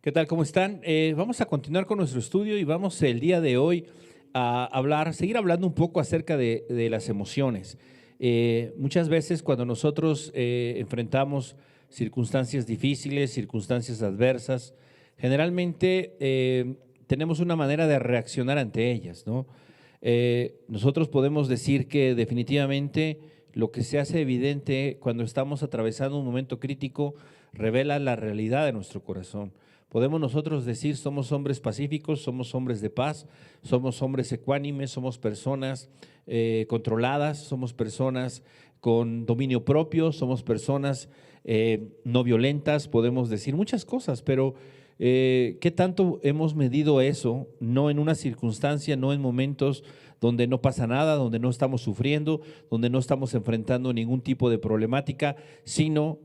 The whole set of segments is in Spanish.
¿Qué tal? ¿Cómo están? Vamos a continuar con nuestro estudio y vamos el día de hoy a seguir hablando un poco acerca de las emociones. Muchas veces cuando nosotros enfrentamos circunstancias difíciles, circunstancias adversas, generalmente tenemos una manera de reaccionar ante ellas, ¿no? Nosotros podemos decir que definitivamente lo que se hace evidente cuando estamos atravesando un momento crítico revela la realidad de nuestro corazón. Podemos nosotros decir somos hombres pacíficos, somos hombres de paz, somos hombres ecuánimes, somos personas controladas, somos personas con dominio propio, somos personas no violentas, podemos decir muchas cosas, pero ¿qué tanto hemos medido eso? No en una circunstancia, no en momentos donde no pasa nada, donde no estamos sufriendo, donde no estamos enfrentando ningún tipo de problemática, sino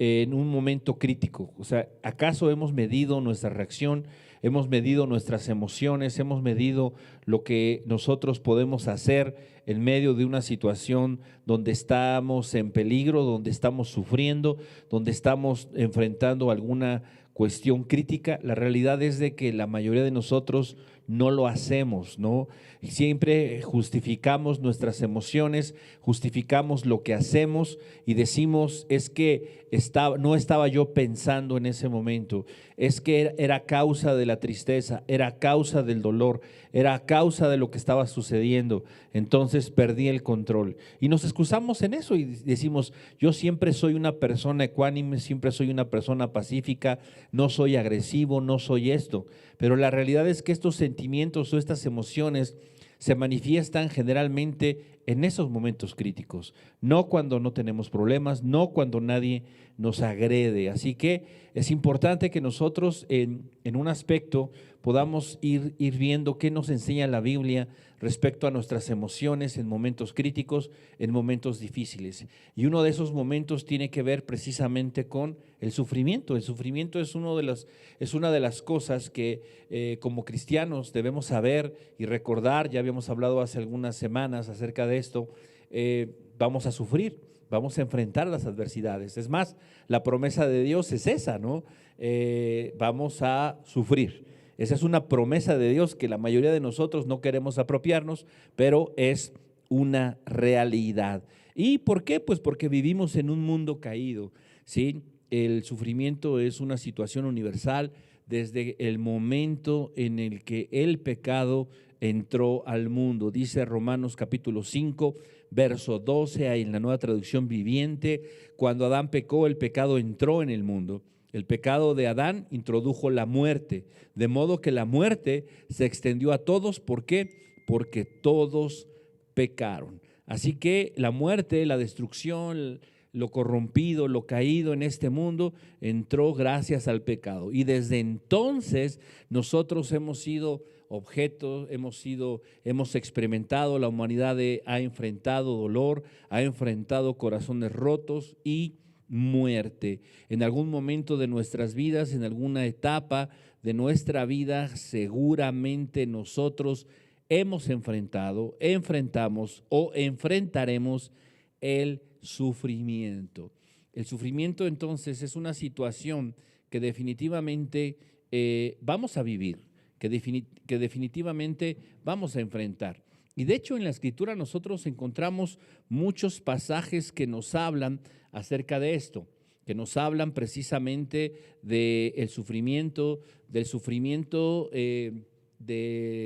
en un momento crítico. O sea, ¿acaso hemos medido nuestra reacción? Hemos medido nuestras emociones, hemos medido lo que nosotros podemos hacer en medio de una situación donde estamos en peligro, donde estamos sufriendo, donde estamos enfrentando alguna cuestión crítica. La realidad es de que la mayoría de nosotros no lo hacemos, ¿no? Siempre justificamos nuestras emociones, justificamos lo que hacemos y decimos, es que no estaba yo pensando en ese momento, es que era causa de la tristeza, era causa del dolor, era causa de lo que estaba sucediendo, entonces perdí el control. Y nos excusamos en eso y decimos, yo siempre soy una persona ecuánime, siempre soy una persona pacífica, no soy agresivo, no soy esto. Pero la realidad es que estos sentimientos o estas emociones se manifiestan generalmente en esos momentos críticos, no cuando no tenemos problemas, no cuando nadie nos agrede. Así que es importante que nosotros en un aspecto podamos ir viendo qué nos enseña la Biblia respecto a nuestras emociones en momentos críticos, en momentos difíciles. Y uno de esos momentos tiene que ver precisamente con el sufrimiento. El sufrimiento es una de las cosas que como cristianos debemos saber y recordar. Ya habíamos hablado hace algunas semanas acerca de esto. Vamos a sufrir, vamos a enfrentar las adversidades. Es más, la promesa de Dios es esa, ¿no? Vamos a sufrir. Esa es una promesa de Dios que la mayoría de nosotros no queremos apropiarnos, pero es una realidad. ¿Y por qué? Pues porque vivimos en un mundo caído, ¿sí? El sufrimiento es una situación universal desde el momento en el que el pecado entró al mundo. Dice Romanos capítulo 5, verso 12, ahí en la Nueva Traducción Viviente, cuando Adán pecó, el pecado entró en el mundo. El pecado de Adán introdujo la muerte, de modo que la muerte se extendió a todos. ¿Por qué? Porque todos pecaron. Así que la muerte, la destrucción, lo corrompido, lo caído en este mundo, entró gracias al pecado. Y desde entonces nosotros hemos sido objetos, hemos experimentado, la humanidad ha enfrentado dolor, ha enfrentado corazones rotos y muerte. En algún momento de nuestras vidas, en alguna etapa de nuestra vida, seguramente nosotros enfrentamos o enfrentaremos el sufrimiento. El sufrimiento entonces es una situación que definitivamente vamos a vivir, que definitivamente vamos a enfrentar. Y de hecho en la Escritura nosotros encontramos muchos pasajes que nos hablan acerca de esto, que nos hablan precisamente del sufrimiento, de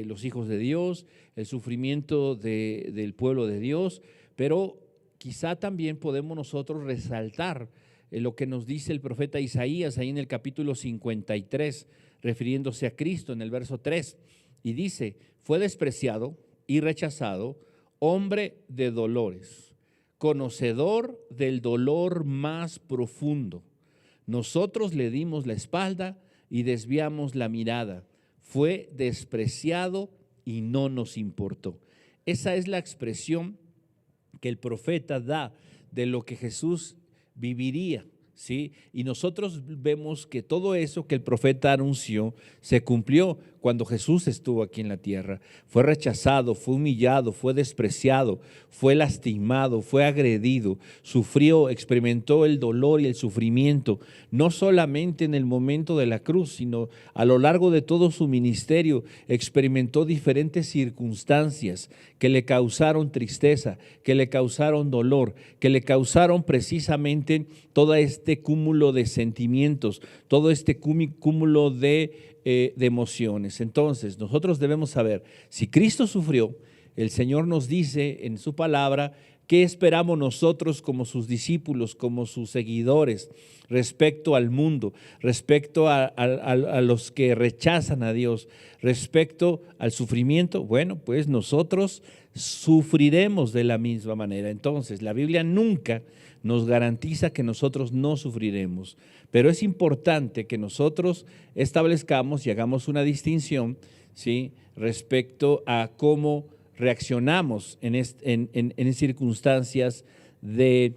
los hijos de Dios, el sufrimiento del pueblo de Dios, pero quizá también podemos nosotros resaltar lo que nos dice el profeta Isaías ahí en el capítulo 53, refiriéndose a Cristo en el verso 3, y dice, fue despreciado y rechazado, hombre de dolores, conocedor del dolor más profundo. Nosotros le dimos la espalda y desviamos la mirada. Fue despreciado y no nos importó. Esa es la expresión que el profeta da de lo que Jesús viviría, ¿sí? Y nosotros vemos que todo eso que el profeta anunció se cumplió cuando Jesús estuvo aquí en la tierra. Fue rechazado, fue humillado, fue despreciado, fue lastimado, fue agredido, sufrió, experimentó el dolor y el sufrimiento, no solamente en el momento de la cruz, sino a lo largo de todo su ministerio. Experimentó diferentes circunstancias que le causaron tristeza, que le causaron dolor, que le causaron precisamente todo este cúmulo de sentimientos, todo este cúmulo de emociones. Entonces, nosotros debemos saber, si Cristo sufrió, el Señor nos dice en su palabra, ¿qué esperamos nosotros como sus discípulos, como sus seguidores, respecto al mundo, respecto a los que rechazan a Dios, respecto al sufrimiento? Bueno, pues nosotros sufriremos de la misma manera. Entonces, la Biblia nunca nos garantiza que nosotros no sufriremos, pero es importante que nosotros establezcamos y hagamos una distinción, ¿sí?, respecto a cómo reaccionamos en circunstancias del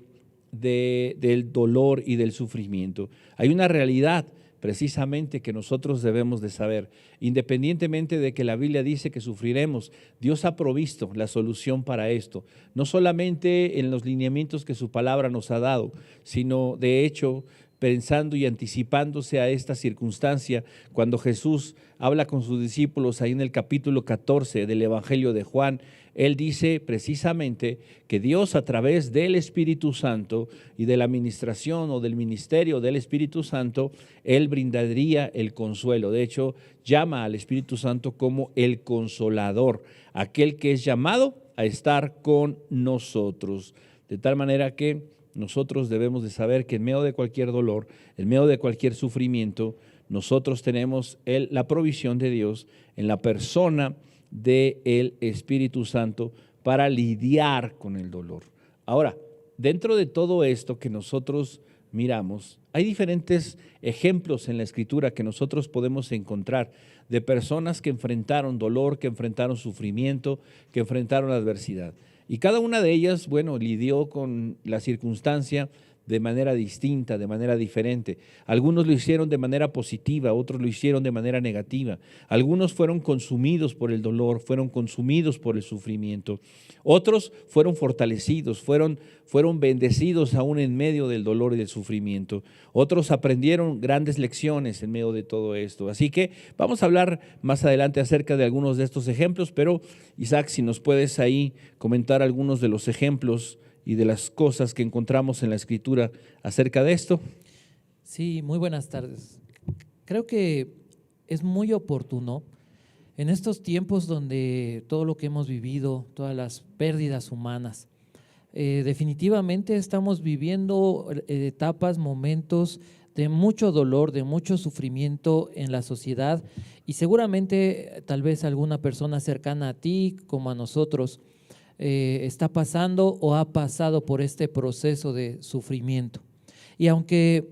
dolor y del sufrimiento. Hay una realidad precisamente que nosotros debemos de saber. Independientemente de que la Biblia dice que sufriremos, Dios ha provisto la solución para esto, no solamente en los lineamientos que su palabra nos ha dado, sino de hecho pensando y anticipándose a esta circunstancia, cuando Jesús habla con sus discípulos ahí en el capítulo 14 del Evangelio de Juan, Él dice precisamente que Dios, a través del Espíritu Santo y de la administración o del ministerio del Espíritu Santo, Él brindaría el consuelo. De hecho, llama al Espíritu Santo como el Consolador, aquel que es llamado a estar con nosotros. De tal manera que nosotros debemos de saber que en medio de cualquier dolor, en medio de cualquier sufrimiento, nosotros tenemos la provisión de Dios en la persona del Espíritu Santo para lidiar con el dolor. Ahora, dentro de todo esto que nosotros miramos, hay diferentes ejemplos en la Escritura que nosotros podemos encontrar de personas que enfrentaron dolor, que enfrentaron sufrimiento, que enfrentaron adversidad. Y cada una de ellas, bueno, lidió con la circunstancia de manera distinta, de manera diferente. Algunos lo hicieron de manera positiva, otros lo hicieron de manera negativa. Algunos fueron consumidos por el dolor, fueron consumidos por el sufrimiento. Otros fueron fortalecidos, fueron bendecidos aún en medio del dolor y del sufrimiento. Otros aprendieron grandes lecciones en medio de todo esto. Así que vamos a hablar más adelante acerca de algunos de estos ejemplos, pero Isaac, si nos puedes ahí comentar algunos de los ejemplos y de las cosas que encontramos en la Escritura acerca de esto. Sí, muy buenas tardes. Creo que es muy oportuno en estos tiempos donde todo lo que hemos vivido, todas las pérdidas humanas, definitivamente estamos viviendo etapas, momentos de mucho dolor, de mucho sufrimiento en la sociedad, y seguramente tal vez alguna persona cercana a ti como a nosotros está pasando o ha pasado por este proceso de sufrimiento. Y aunque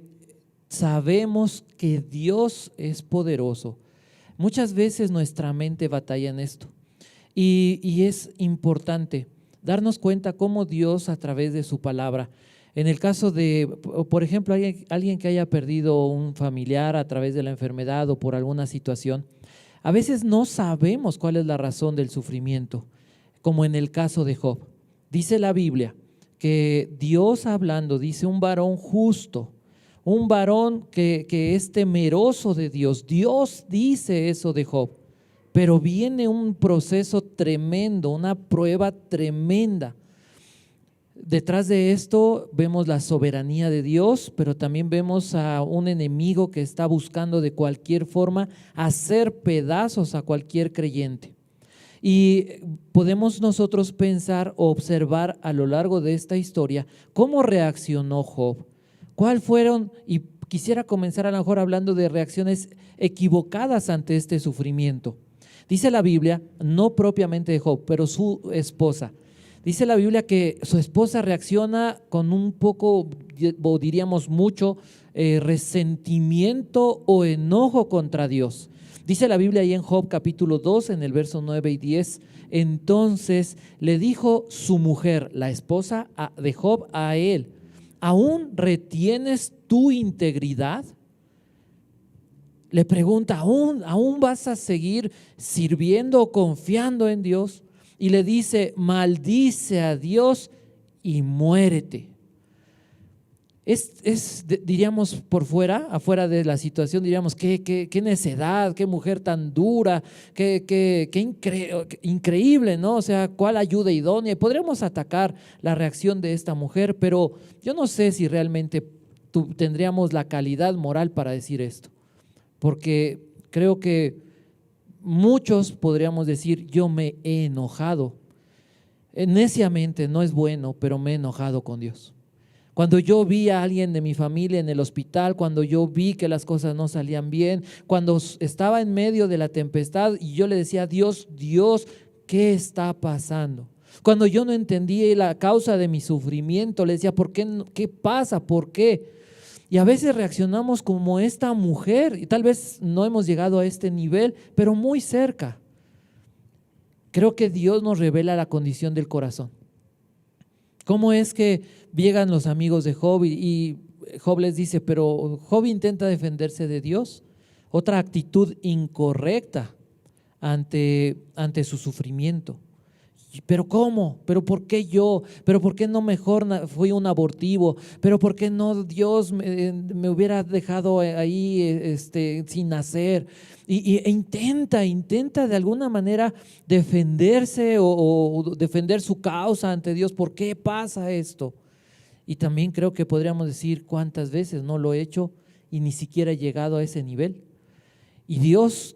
sabemos que Dios es poderoso, muchas veces nuestra mente batalla en esto, y es importante darnos cuenta cómo Dios, a través de su palabra, en el caso de, por ejemplo, alguien que haya perdido un familiar a través de la enfermedad o por alguna situación, a veces no sabemos cuál es la razón del sufrimiento, como en el caso de Job. Dice la Biblia que Dios hablando, dice un varón justo, un varón que es temeroso de Dios. Dios dice eso de Job, pero viene un proceso tremendo, una prueba tremenda. Detrás de esto vemos la soberanía de Dios, pero también vemos a un enemigo que está buscando de cualquier forma hacer pedazos a cualquier creyente. Y podemos nosotros pensar o observar a lo largo de esta historia cómo reaccionó Job, cuál fueron, y quisiera comenzar a lo mejor hablando de reacciones equivocadas ante este sufrimiento. Dice la Biblia, no propiamente de Job, pero su esposa. Dice la Biblia que su esposa reacciona con un poco, o diríamos mucho, resentimiento o enojo contra Dios. Dice la Biblia ahí en Job capítulo 2, en el verso 9 y 10, entonces le dijo su mujer, la esposa de Job, a él, ¿aún retienes tu integridad? Le pregunta, ¿aún vas a seguir sirviendo o confiando en Dios? Y le dice, maldice a Dios y muérete. Diríamos afuera de la situación, diríamos, qué necedad, qué mujer tan dura, qué increíble, ¿no? O sea, ¿cuál ayuda idónea? Y podríamos atacar la reacción de esta mujer, pero yo no sé si realmente tendríamos la calidad moral para decir esto, porque creo que muchos podríamos decir, yo me he enojado. Neciamente, no es bueno, pero me he enojado con Dios. Cuando yo vi a alguien de mi familia en el hospital, cuando yo vi que las cosas no salían bien, cuando estaba en medio de la tempestad y yo le decía, Dios, ¿qué está pasando? Cuando yo no entendía la causa de mi sufrimiento, le decía, ¿por qué? ¿Qué pasa? ¿Por qué? Y a veces reaccionamos como esta mujer, y tal vez no hemos llegado a este nivel, pero muy cerca. Creo que Dios nos revela la condición del corazón. ¿Cómo es que llegan los amigos de Job y Job les dice, pero Job intenta defenderse de Dios? Otra actitud incorrecta ante su sufrimiento. ¿Pero cómo? ¿Pero por qué yo? ¿Pero por qué no mejor fui un abortivo? ¿Pero por qué no Dios me hubiera dejado ahí sin nacer? E intenta de alguna manera defenderse o defender su causa ante Dios. ¿Por qué pasa esto? Y también creo que podríamos decir cuántas veces no lo he hecho y ni siquiera he llegado a ese nivel. Y Dios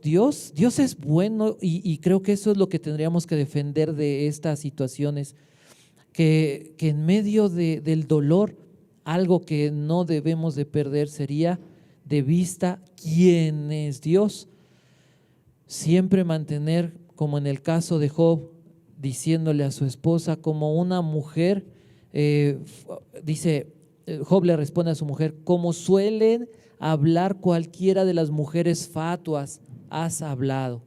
es bueno y creo que eso es lo que tendríamos que defender de estas situaciones, que en medio del dolor, algo que no debemos de perder sería de vista quién es Dios. Siempre mantener, como en el caso de Job, diciéndole a su esposa como una mujer, Job le responde a su mujer, como suelen hablar cualquiera de las mujeres fatuas, has hablado,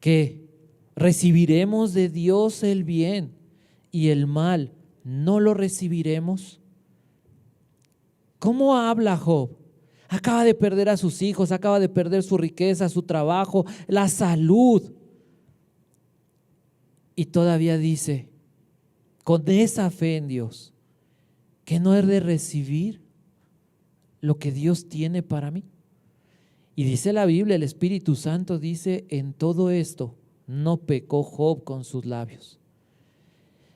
que recibiremos de Dios el bien y el mal no lo recibiremos. ¿Cómo habla Job? Acaba de perder a sus hijos, acaba de perder su riqueza, su trabajo, la salud. Y todavía dice, con esa fe en Dios, que no he de recibir lo que Dios tiene para mí. Y dice la Biblia, el Espíritu Santo dice, en todo esto no pecó Job con sus labios.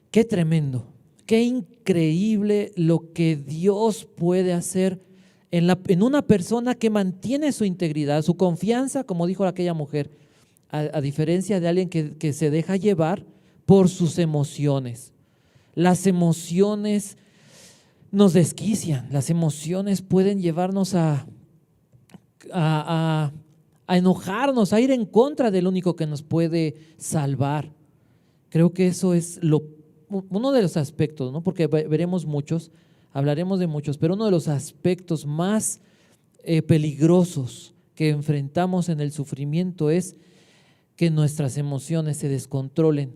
Qué tremendo, qué increíble lo que Dios puede hacer en una persona que mantiene su integridad, su confianza, como dijo aquella mujer, a diferencia de alguien que se deja llevar por sus emociones. Las emociones nos desquician, las emociones pueden llevarnos a enojarnos, a ir en contra del único que nos puede salvar. Creo que eso es uno de los aspectos, ¿no? Porque veremos muchos, hablaremos de muchos, pero uno de los aspectos más peligrosos que enfrentamos en el sufrimiento es que nuestras emociones se descontrolen,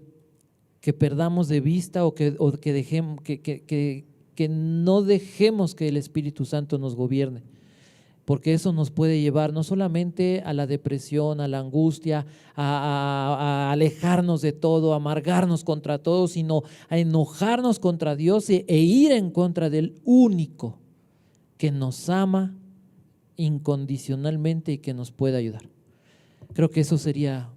que perdamos de vista o que dejemos que no dejemos que el Espíritu Santo nos gobierne, porque eso nos puede llevar no solamente a la depresión, a la angustia, a alejarnos de todo, a amargarnos contra todo, sino a enojarnos contra Dios e ir en contra del único que nos ama incondicionalmente y que nos puede ayudar. Creo que eso sería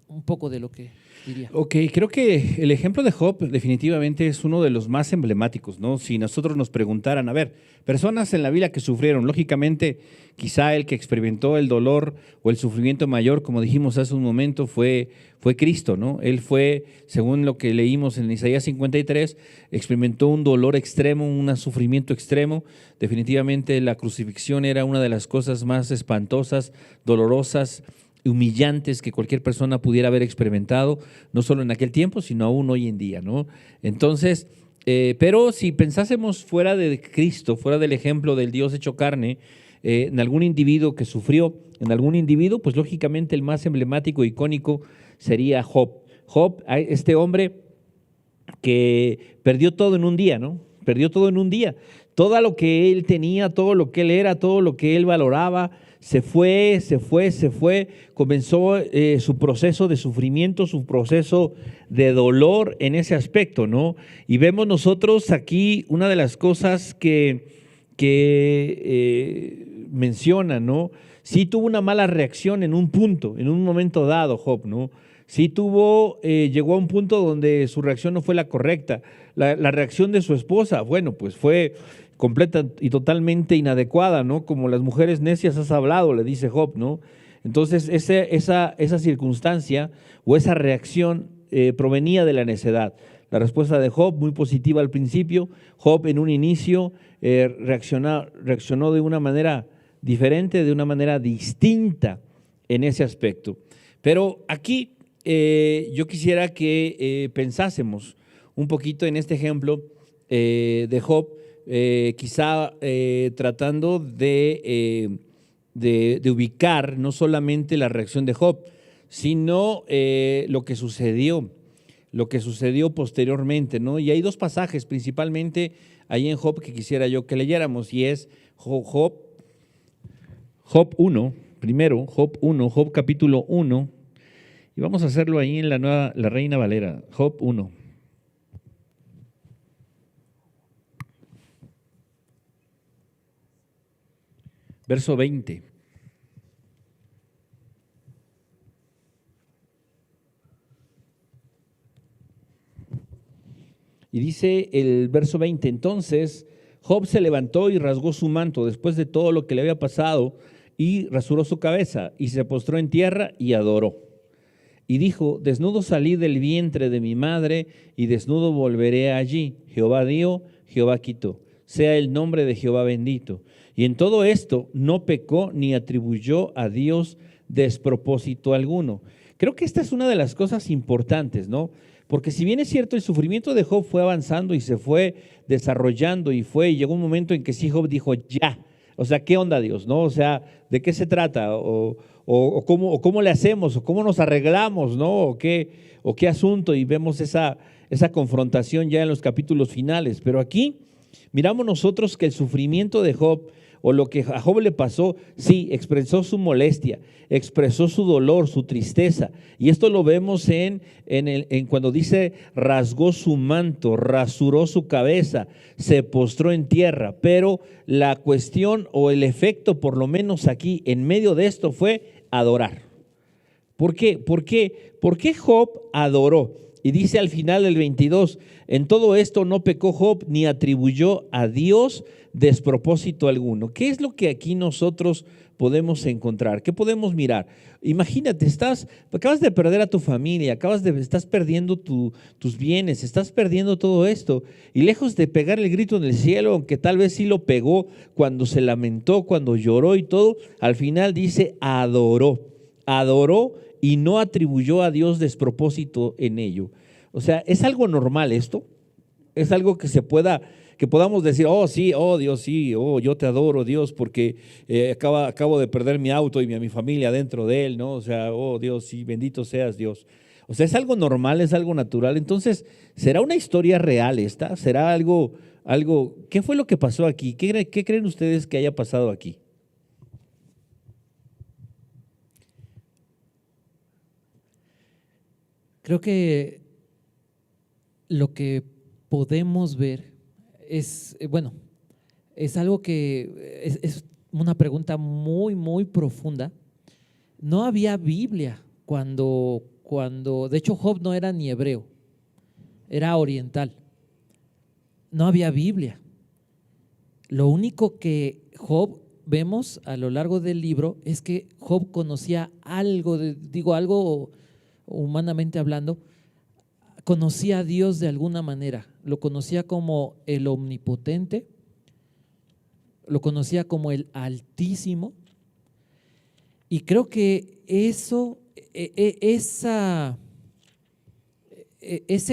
un poco de lo que diría. Ok, creo que el ejemplo de Job definitivamente es uno de los más emblemáticos, ¿no? Si nosotros nos preguntaran, a ver, personas en la vida que sufrieron, lógicamente quizá el que experimentó el dolor o el sufrimiento mayor, como dijimos hace un momento, fue Cristo, ¿no? Él fue, según lo que leímos en Isaías 53, experimentó un dolor extremo, un sufrimiento extremo. Definitivamente la crucifixión era una de las cosas más espantosas, dolorosas, humillantes que cualquier persona pudiera haber experimentado, no solo en aquel tiempo, sino aún hoy en día, ¿no? Entonces, pero si pensásemos fuera de Cristo, fuera del ejemplo del Dios hecho carne, en algún individuo que sufrió, en algún individuo, pues lógicamente el más emblemático, icónico, sería Job. Job, este hombre que perdió todo en un día, ¿no? Perdió todo en un día. Todo lo que él tenía, todo lo que él era, todo lo que él valoraba, se fue, comenzó su proceso de sufrimiento, su proceso de dolor en ese aspecto, ¿no? Y vemos nosotros aquí una de las cosas que menciona, ¿no? Sí tuvo una mala reacción en un punto, en un momento dado, Job, ¿no? Sí llegó a un punto donde su reacción no fue la correcta. La reacción de su esposa, bueno, pues fue completa y totalmente inadecuada, ¿no? Como las mujeres necias has hablado, le dice Job, ¿no? Entonces, esa circunstancia o esa reacción provenía de la necedad. La respuesta de Job, muy positiva al principio. Job en un inicio reaccionó de una manera diferente, de una manera distinta en ese aspecto. Pero aquí yo quisiera que pensásemos un poquito en este ejemplo de Job, quizá tratando de ubicar no solamente la reacción de Job, sino lo que sucedió posteriormente, ¿no? Y hay dos pasajes principalmente ahí en Job que quisiera yo que leyéramos, y es Job 1, primero, Job capítulo 1, y vamos a hacerlo ahí en la Reina Valera, Job 1. Verso 20. Y dice el verso 20, entonces Job se levantó y rasgó su manto después de todo lo que le había pasado y rasuró su cabeza y se postró en tierra y adoró. Y dijo, desnudo salí del vientre de mi madre y desnudo volveré allí. Jehová dio, Jehová quitó. Sea el nombre de Jehová bendito. Y en todo esto no pecó ni atribuyó a Dios despropósito alguno. Creo que esta es una de las cosas importantes, ¿no? Porque si bien es cierto, el sufrimiento de Job fue avanzando y se fue desarrollando y llegó un momento en que sí Job dijo, ya, o sea, ¿qué onda Dios? ¿No? O sea, ¿de qué se trata? O cómo le hacemos, o cómo nos arreglamos, ¿no? O qué asunto, y vemos esa confrontación ya en los capítulos finales. Pero aquí miramos nosotros que el sufrimiento de Job, o lo que a Job le pasó, sí, expresó su molestia, expresó su dolor, su tristeza. Y esto lo vemos en cuando dice, rasgó su manto, rasuró su cabeza, se postró en tierra. Pero la cuestión o el efecto, por lo menos aquí, en medio de esto, fue adorar. ¿Por qué? ¿Por qué Job adoró? Y dice al final del 22, en todo esto no pecó Job ni atribuyó a Dios despropósito alguno. ¿Qué es lo que aquí nosotros podemos encontrar? ¿Qué podemos mirar? Imagínate, acabas de perder a tu familia, estás perdiendo tus bienes, estás perdiendo todo esto, y lejos de pegar el grito en el cielo, aunque tal vez sí lo pegó cuando se lamentó, cuando lloró y todo, al final dice adoró y no atribuyó a Dios despropósito en ello. O sea, ¿es algo normal esto? ¿Es algo que podamos decir, oh sí, oh Dios, sí, oh yo te adoro Dios porque acabo de perder mi auto y mi familia dentro de él, ¿no? O sea, oh Dios, sí, bendito seas Dios. O sea, ¿es algo normal, es algo natural? Entonces, ¿será una historia real esta? ¿Será algo? ¿Qué fue lo que pasó aquí? ¿Qué creen ustedes que haya pasado aquí? Creo que lo que podemos ver es, es algo que es una pregunta muy, muy profunda. No había Biblia cuando, de hecho Job no era ni hebreo, era oriental. No había Biblia. Lo único que Job vemos a lo largo del libro es que Job conocía algo, algo humanamente hablando, conocía a Dios de alguna manera, lo conocía como el omnipotente, lo conocía como el Altísimo, y creo que ese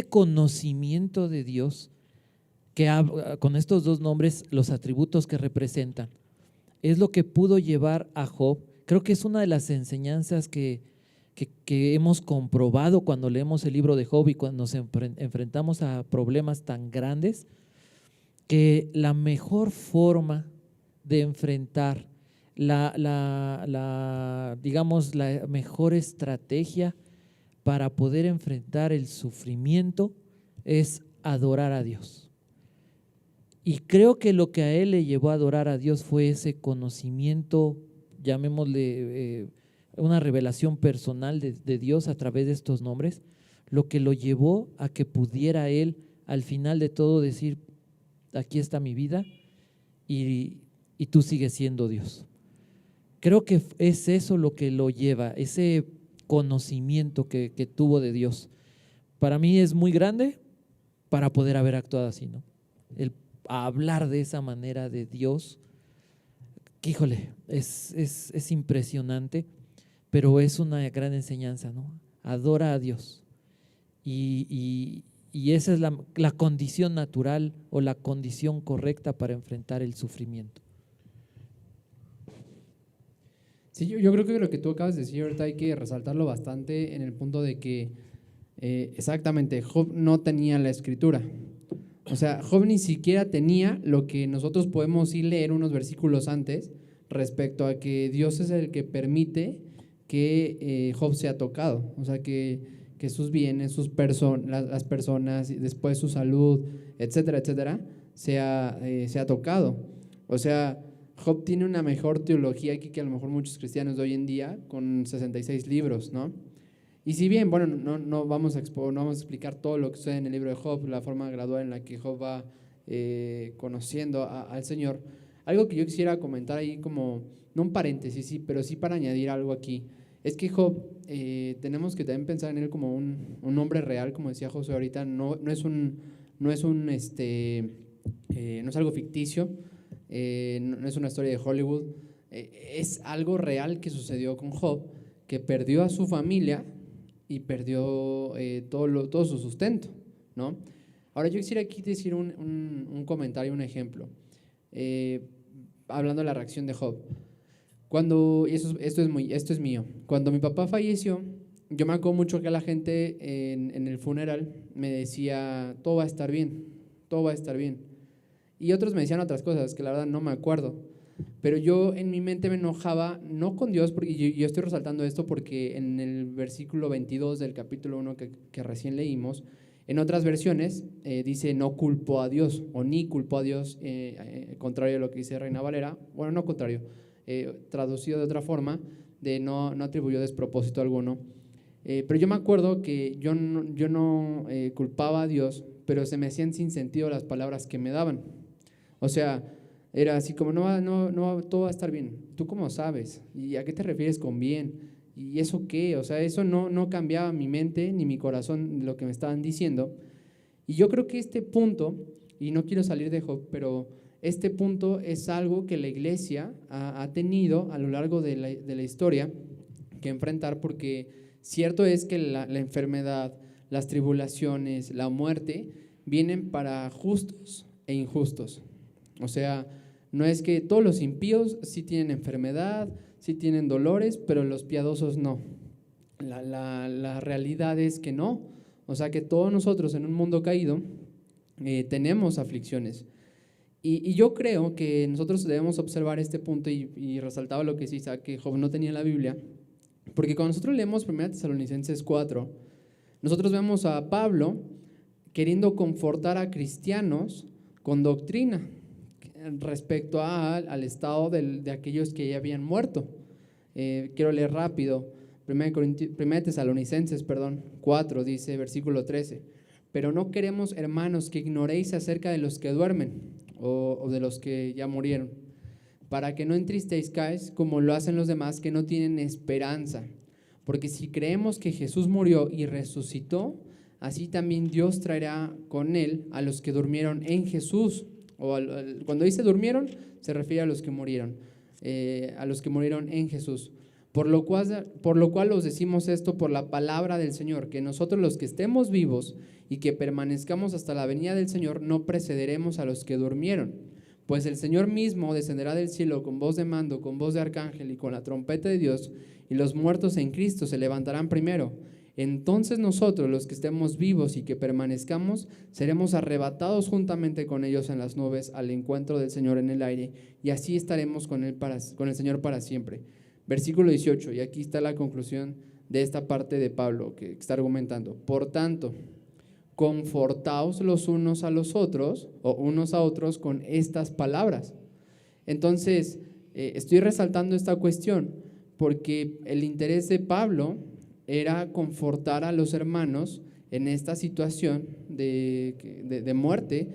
conocimiento de Dios, que con estos dos nombres, los atributos que representan, es lo que pudo llevar a Job. Creo que es una de las enseñanzas que hemos comprobado cuando leemos el libro de Job y cuando nos enfrentamos a problemas tan grandes, que la mejor forma de enfrentar digamos, la mejor estrategia para poder enfrentar el sufrimiento es adorar a Dios. Y creo que lo que a él le llevó a adorar a Dios fue ese conocimiento, llamémosle una revelación personal de Dios a través de estos nombres, lo que lo llevó a que pudiera él al final de todo decir, aquí está mi vida y tú sigues siendo Dios. Creo que es eso lo que lo lleva, ese conocimiento que tuvo de Dios. Para mí es muy grande para poder haber actuado así, ¿no? El hablar de esa manera de Dios, que, híjole, es impresionante, pero es una gran enseñanza, ¿no? Adora a Dios. Y esa es la condición natural o la condición correcta para enfrentar el sufrimiento. Sí, yo creo que lo que tú acabas de decir ahorita hay que resaltarlo bastante en el punto de que exactamente, Job no tenía la escritura. O sea, Job ni siquiera tenía lo que nosotros podemos ir leer unos versículos antes respecto a que Dios es el que permite que Job sea tocado. O sea, que sus bienes, las personas, después su salud, etcétera, etcétera, sea tocado. O sea, Job tiene una mejor teología aquí que a lo mejor muchos cristianos de hoy en día, con 66 libros, ¿no? Y si bien, bueno, no vamos a explicar todo lo que sucede en el libro de Job, la forma gradual en la que Job va conociendo al Señor, algo que yo quisiera comentar ahí como, no un paréntesis, sí, pero sí para añadir algo aquí, es que Job, tenemos que también pensar en él como un hombre real, como decía José ahorita, no es algo ficticio, no es una historia de Hollywood, es algo real que sucedió con Job, que perdió a su familia y perdió todo su sustento, ¿no? Ahora yo quisiera aquí decir un comentario, un ejemplo, hablando de la reacción de Job. Esto es mío. Cuando mi papá falleció, yo me acuerdo mucho que la gente en el funeral me decía, todo va a estar bien, todo va a estar bien. Y otros me decían otras cosas que la verdad no me acuerdo. Pero yo en mi mente me enojaba, no con Dios, porque yo estoy resaltando esto porque en el versículo 22 del capítulo 1 que recién leímos, en otras versiones dice no culpó a Dios o ni culpó a Dios, contrario a lo que dice Reina Valera, bueno, no contrario, traducido de otra forma, de no atribuyó despropósito alguno. Pero yo me acuerdo que yo no culpaba a Dios, pero se me hacían sin sentido las palabras que me daban. O sea, era así como, no, todo va a estar bien. ¿Tú cómo sabes? ¿Y a qué te refieres con bien? ¿Y eso qué? O sea, eso no cambiaba mi mente ni mi corazón lo que me estaban diciendo. Y yo creo que este punto, y no quiero salir de Job, pero este punto es algo que la iglesia ha tenido a lo largo de la historia que enfrentar, porque cierto es que la enfermedad, las tribulaciones, la muerte, vienen para justos e injustos. O sea, no es que todos los impíos sí tienen enfermedad, sí tienen dolores, pero los piadosos no. La realidad es que no. O sea, que todos nosotros en un mundo caído tenemos aflicciones. Y yo creo que nosotros debemos observar este punto y resaltaba lo que dice Isaac, que Job no tenía la Biblia, porque cuando nosotros leemos 1 Tesalonicenses 4, nosotros vemos a Pablo queriendo confortar a cristianos con doctrina respecto al estado de aquellos que ya habían muerto. Quiero leer rápido. 1 Tesalonicenses 4 dice, versículo 13: pero no queremos, hermanos, que ignoréis acerca de los que duermen o de los que ya murieron, para que no entristezcáis como lo hacen los demás que no tienen esperanza. Porque si creemos que Jesús murió y resucitó, así también Dios traerá con él a los que durmieron en Jesús. Cuando dice durmieron, se refiere a los que murieron, en Jesús. Por lo cual os decimos esto por la palabra del Señor, que nosotros los que estemos vivos y que permanezcamos hasta la venida del Señor, no precederemos a los que durmieron. Pues el Señor mismo descenderá del cielo con voz de mando, con voz de arcángel y con la trompeta de Dios, y los muertos en Cristo se levantarán primero. entonces nosotros, los que estemos vivos y que permanezcamos, seremos arrebatados juntamente con ellos en las nubes al encuentro del Señor en el aire, y así estaremos con el Señor para siempre. Versículo 18, y aquí está la conclusión de esta parte de Pablo que está argumentando. Por tanto, confortaos los unos a los otros, o unos a otros, con estas palabras. Entonces, estoy resaltando esta cuestión porque el interés de Pablo era confortar a los hermanos en esta situación de muerte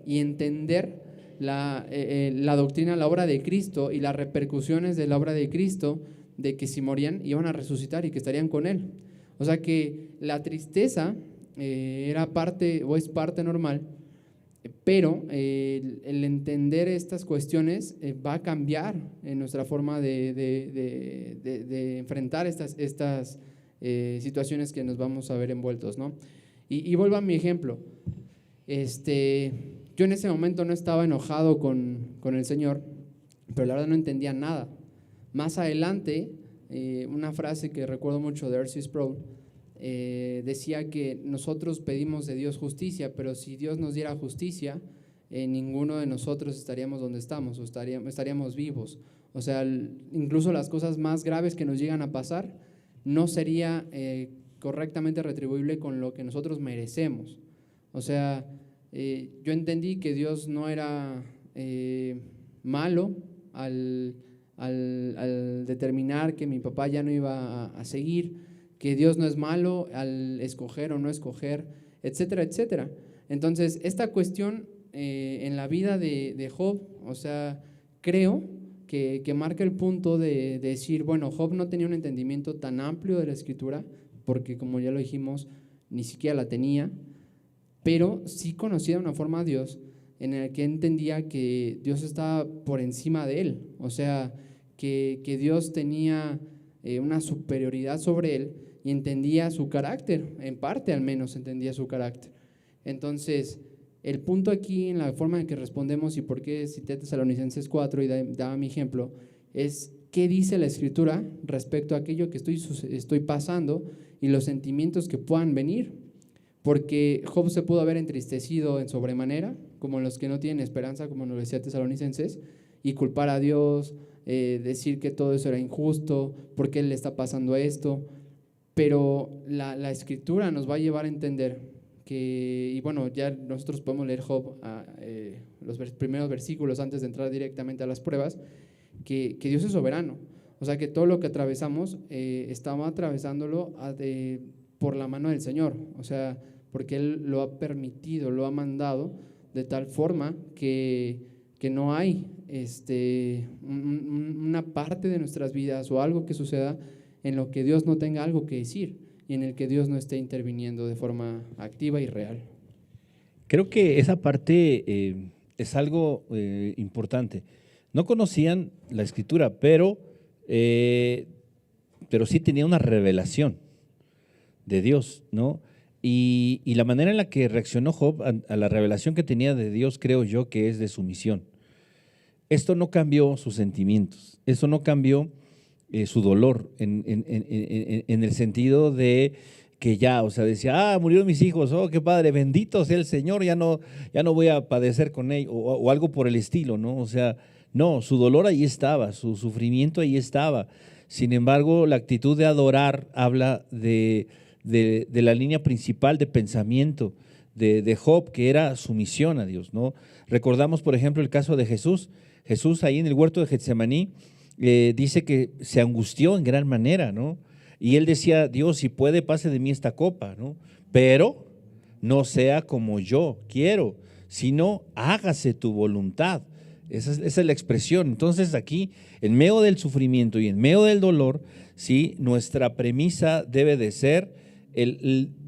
y entender la doctrina, la obra de Cristo y las repercusiones de la obra de Cristo, de que si morían iban a resucitar y que estarían con Él. O sea que la tristeza era parte o es parte normal, pero el entender estas cuestiones va a cambiar en nuestra forma de enfrentar estas situaciones que nos vamos a ver envueltos, ¿no? Y vuelvo a mi ejemplo. Yo en ese momento no estaba enojado con el Señor, pero la verdad no entendía nada. Más adelante, una frase que recuerdo mucho de R.C. Sproul decía que nosotros pedimos de Dios justicia, pero si Dios nos diera justicia, ninguno de nosotros estaríamos donde estamos, o estaríamos vivos. O sea, incluso las cosas más graves que nos llegan a pasar no sería correctamente retribuible con lo que nosotros merecemos. O sea, yo entendí que Dios no era malo al determinar que mi papá ya no iba a seguir, que Dios no es malo al escoger o no escoger, etcétera, etcétera. Entonces, esta cuestión en la vida de Job, o sea, creo que marca el punto de decir, bueno, Job no tenía un entendimiento tan amplio de la Escritura, porque como ya lo dijimos, ni siquiera la tenía, pero sí conocía de una forma a Dios, en el que entendía que Dios estaba por encima de él, o sea, que Dios tenía una superioridad sobre él y entendía su carácter, en parte al menos entendía su carácter. Entonces, el punto aquí en la forma en que respondemos y por qué cité Tesalonicenses 4 y daba mi ejemplo, es qué dice la Escritura respecto a aquello que estoy pasando y los sentimientos que puedan venir. Porque Job se pudo haber entristecido en sobremanera, como los que no tienen esperanza, como nos decía Tesalonicenses, y culpar a Dios, decir que todo eso era injusto, por qué le está pasando esto. Pero la Escritura nos va a llevar a entender que, y bueno, ya nosotros podemos leer Job, los primeros versículos antes de entrar directamente a las pruebas, que Dios es soberano. O sea, que todo lo que atravesamos, estamos atravesándolo por la mano del Señor. O sea, porque Él lo ha permitido, lo ha mandado de tal forma que no hay una parte de nuestras vidas o algo que suceda en lo que Dios no tenga algo que decir y en el que Dios no esté interviniendo de forma activa y real. Creo que esa parte es algo importante. No conocían la Escritura, pero sí tenía una revelación de Dios, ¿no? Y la manera en la que reaccionó Job a la revelación que tenía de Dios, creo yo que es de sumisión. Esto no cambió sus sentimientos, eso no cambió su dolor en el sentido de que ya, o sea, decía, murieron mis hijos, oh, qué padre, bendito sea el Señor, ya no voy a padecer con ellos, o algo por el estilo, ¿no? O sea, no, su dolor ahí estaba, su sufrimiento ahí estaba. Sin embargo, la actitud de adorar habla de la línea principal de pensamiento de Job, que era sumisión a Dios, ¿no? Recordamos, por ejemplo, el caso de Jesús. Jesús ahí en el huerto de Getsemaní dice que se angustió en gran manera, ¿no? Y él decía, Dios, si puede, pase de mí esta copa, ¿no? Pero no sea como yo quiero, sino hágase tu voluntad. Esa es la expresión. Entonces aquí, en medio del sufrimiento y en medio del dolor, ¿sí? Nuestra premisa debe de ser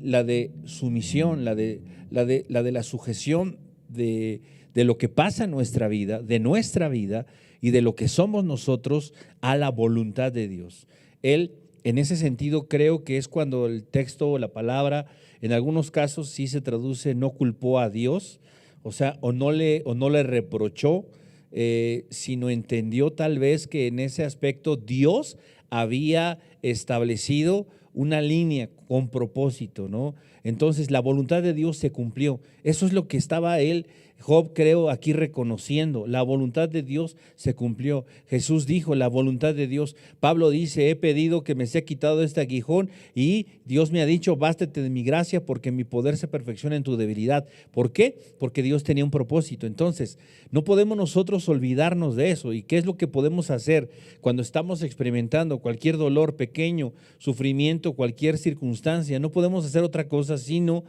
la de sumisión, la de la sujeción de lo que pasa en nuestra vida, de nuestra vida y de lo que somos nosotros a la voluntad de Dios. Él, en ese sentido, creo que es cuando el texto o la palabra, en algunos casos sí se traduce, no culpó a Dios, o sea, o no le reprochó, sino entendió tal vez que en ese aspecto Dios había establecido una línea con propósito, ¿no? Entonces la voluntad de Dios se cumplió. Eso es lo que estaba Job, creo, aquí reconociendo. La voluntad de Dios se cumplió. Jesús dijo, la voluntad de Dios. Pablo dice, he pedido que me sea quitado este aguijón y Dios me ha dicho, bástate de mi gracia porque mi poder se perfecciona en tu debilidad. ¿Por qué? Porque Dios tenía un propósito. Entonces, no podemos nosotros olvidarnos de eso. ¿Y qué es lo que podemos hacer cuando estamos experimentando cualquier dolor pequeño, sufrimiento, cualquier circunstancia? No podemos hacer otra cosa sino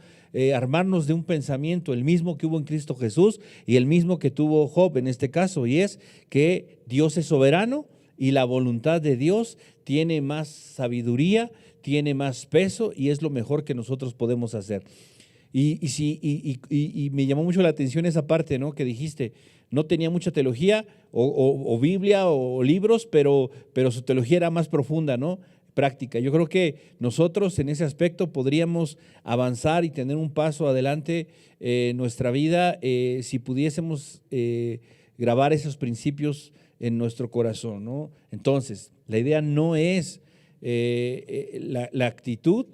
armarnos de un pensamiento, el mismo que hubo en Cristo Jesús y el mismo que tuvo Job en este caso, y es que Dios es soberano y la voluntad de Dios tiene más sabiduría, tiene más peso y es lo mejor que nosotros podemos hacer. Y me llamó mucho la atención esa parte, ¿no?, que dijiste, no tenía mucha teología o Biblia o libros, pero su teología era más profunda, ¿no?, práctica. Yo creo que nosotros en ese aspecto podríamos avanzar y tener un paso adelante en nuestra vida si pudiésemos grabar esos principios en nuestro corazón, ¿no? Entonces, la idea no es la actitud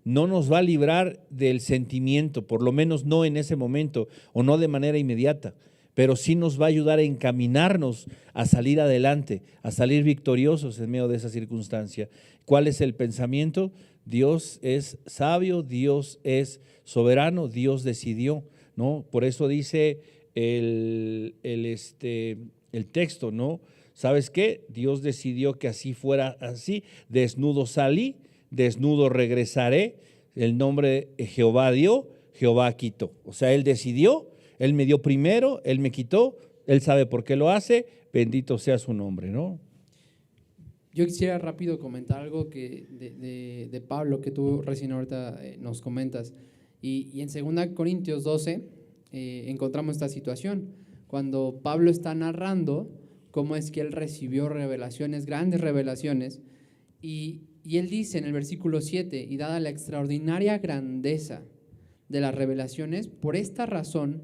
no nos va a librar del sentimiento, por lo menos no en ese momento o no de manera inmediata, pero sí nos va a ayudar a encaminarnos a salir adelante, a salir victoriosos en medio de esa circunstancia. ¿Cuál es el pensamiento? Dios es sabio, Dios es soberano, Dios decidió, ¿no? Por eso dice el texto, ¿no? ¿Sabes qué? Dios decidió que así fuera así, desnudo salí, desnudo regresaré, el nombre de Jehová dio, Jehová quitó. O sea, Él decidió, Él me dio primero, Él me quitó, Él sabe por qué lo hace, bendito sea su nombre, ¿no? Yo quisiera rápido comentar algo que de Pablo que tú recién ahorita nos comentas. Y en 2 Corintios 12 encontramos esta situación, cuando Pablo está narrando cómo es que él recibió revelaciones, grandes revelaciones, y él dice en el versículo 7, y dada la extraordinaria grandeza de las revelaciones, por esta razón,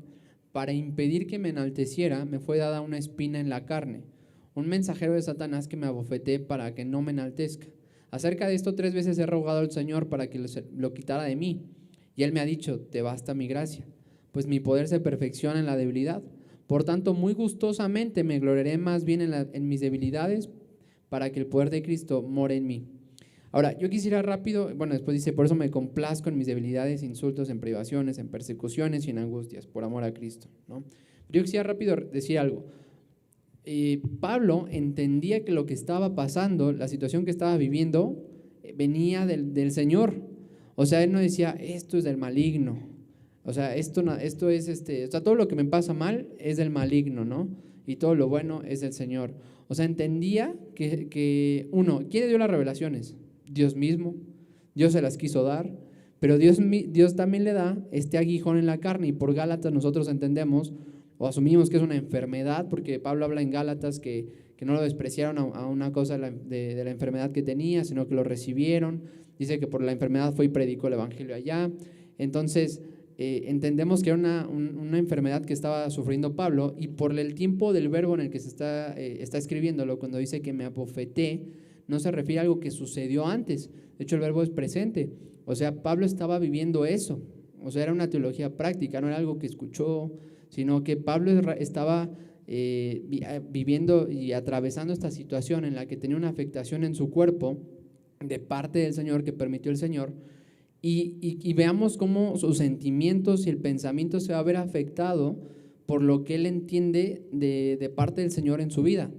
para impedir que me enalteciera, me fue dada una espina en la carne, un mensajero de Satanás que me abofeté para que no me enaltezca. Acerca de esto 3 veces he rogado al Señor para que lo quitara de mí, y Él me ha dicho, te basta mi gracia, pues mi poder se perfecciona en la debilidad. Por tanto, muy gustosamente me gloriaré más bien en mis debilidades, para que el poder de Cristo more en mí. Ahora, yo quisiera rápido, bueno, después dice, por eso me complazco en mis debilidades, insultos, en privaciones, en persecuciones y en angustias, por amor a Cristo, ¿no? Yo quisiera rápido decir algo. Pablo entendía que lo que estaba pasando, la situación que estaba viviendo, venía del Señor. O sea, él no decía, esto es del maligno. O sea, esto es o sea, todo lo que me pasa mal es del maligno, ¿no? Y todo lo bueno es del Señor. O sea, entendía que uno, ¿quién dio las revelaciones? Dios mismo. Dios se las quiso dar, pero Dios también le da este aguijón en la carne, y por Gálatas nosotros entendemos o asumimos que es una enfermedad, porque Pablo habla en Gálatas que no lo despreciaron a una cosa de la enfermedad que tenía, sino que lo recibieron. Dice que por la enfermedad fue y predicó el evangelio allá. Entonces entendemos que era una enfermedad que estaba sufriendo Pablo, y por el tiempo del verbo en el que se está escribiéndolo, cuando dice que me abofeté, no se refiere a algo que sucedió antes. De hecho, el verbo es presente. O sea, Pablo estaba viviendo eso. O sea, era una teología práctica, no era algo que escuchó, sino que Pablo estaba viviendo y atravesando esta situación en la que tenía una afectación en su cuerpo de parte del Señor, que permitió el Señor, y veamos cómo sus sentimientos y el pensamiento se va a ver afectado por lo que él entiende de parte del Señor en su vida.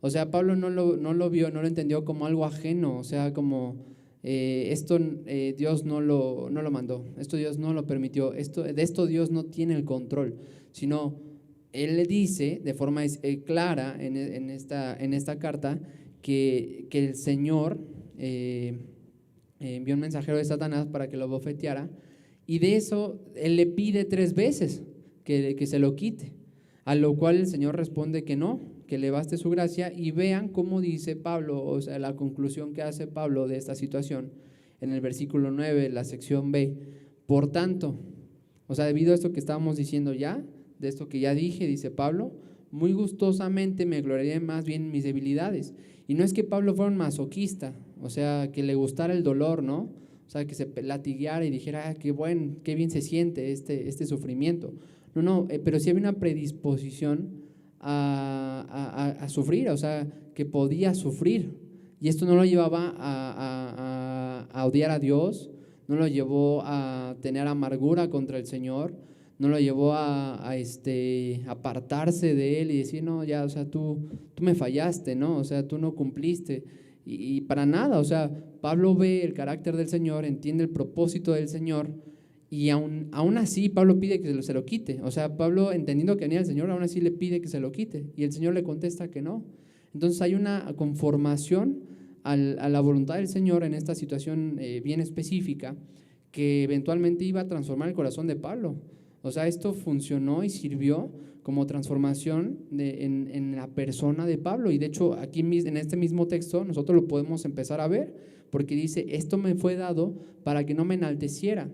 O sea, Pablo no lo vio, no lo entendió como algo ajeno, o sea, como esto Dios no lo mandó, esto Dios no lo permitió, de esto Dios no tiene el control, sino él le dice de forma clara en esta carta que el Señor envió un mensajero de Satanás para que lo bofeteara, y de eso él le pide 3 veces que se lo quite, a lo cual el Señor responde que no, que le baste su gracia. Y vean cómo dice Pablo, o sea, la conclusión que hace Pablo de esta situación en el versículo 9, la sección B. Por tanto, o sea, debido a esto que estábamos diciendo ya, de esto que ya dije, dice Pablo, muy gustosamente me gloriaré más bien en mis debilidades. Y no es que Pablo fuera un masoquista, o sea, que le gustara el dolor, ¿no? O sea, que se latigueara y dijera, qué bien se siente este sufrimiento. No, pero sí había una predisposición a sufrir, o sea, que podía sufrir. Y esto no lo llevaba a odiar a Dios, no lo llevó a tener amargura contra el Señor, no lo llevó a apartarse de Él y decir, no, ya, o sea, tú me fallaste, ¿no? O sea, tú no cumpliste. Y para nada, o sea, Pablo ve el carácter del Señor, entiende el propósito del Señor, y aún así Pablo pide que se lo quite. O sea, Pablo, entendiendo que venía el Señor, aún así le pide que se lo quite, y el Señor le contesta que no. Entonces hay una conformación a la voluntad del Señor en esta situación bien específica, que eventualmente iba a transformar el corazón de Pablo. O sea, esto funcionó y sirvió como transformación en la persona de Pablo. Y de hecho, aquí en este mismo texto nosotros lo podemos empezar a ver, porque dice, esto me fue dado para que no me enalteciera.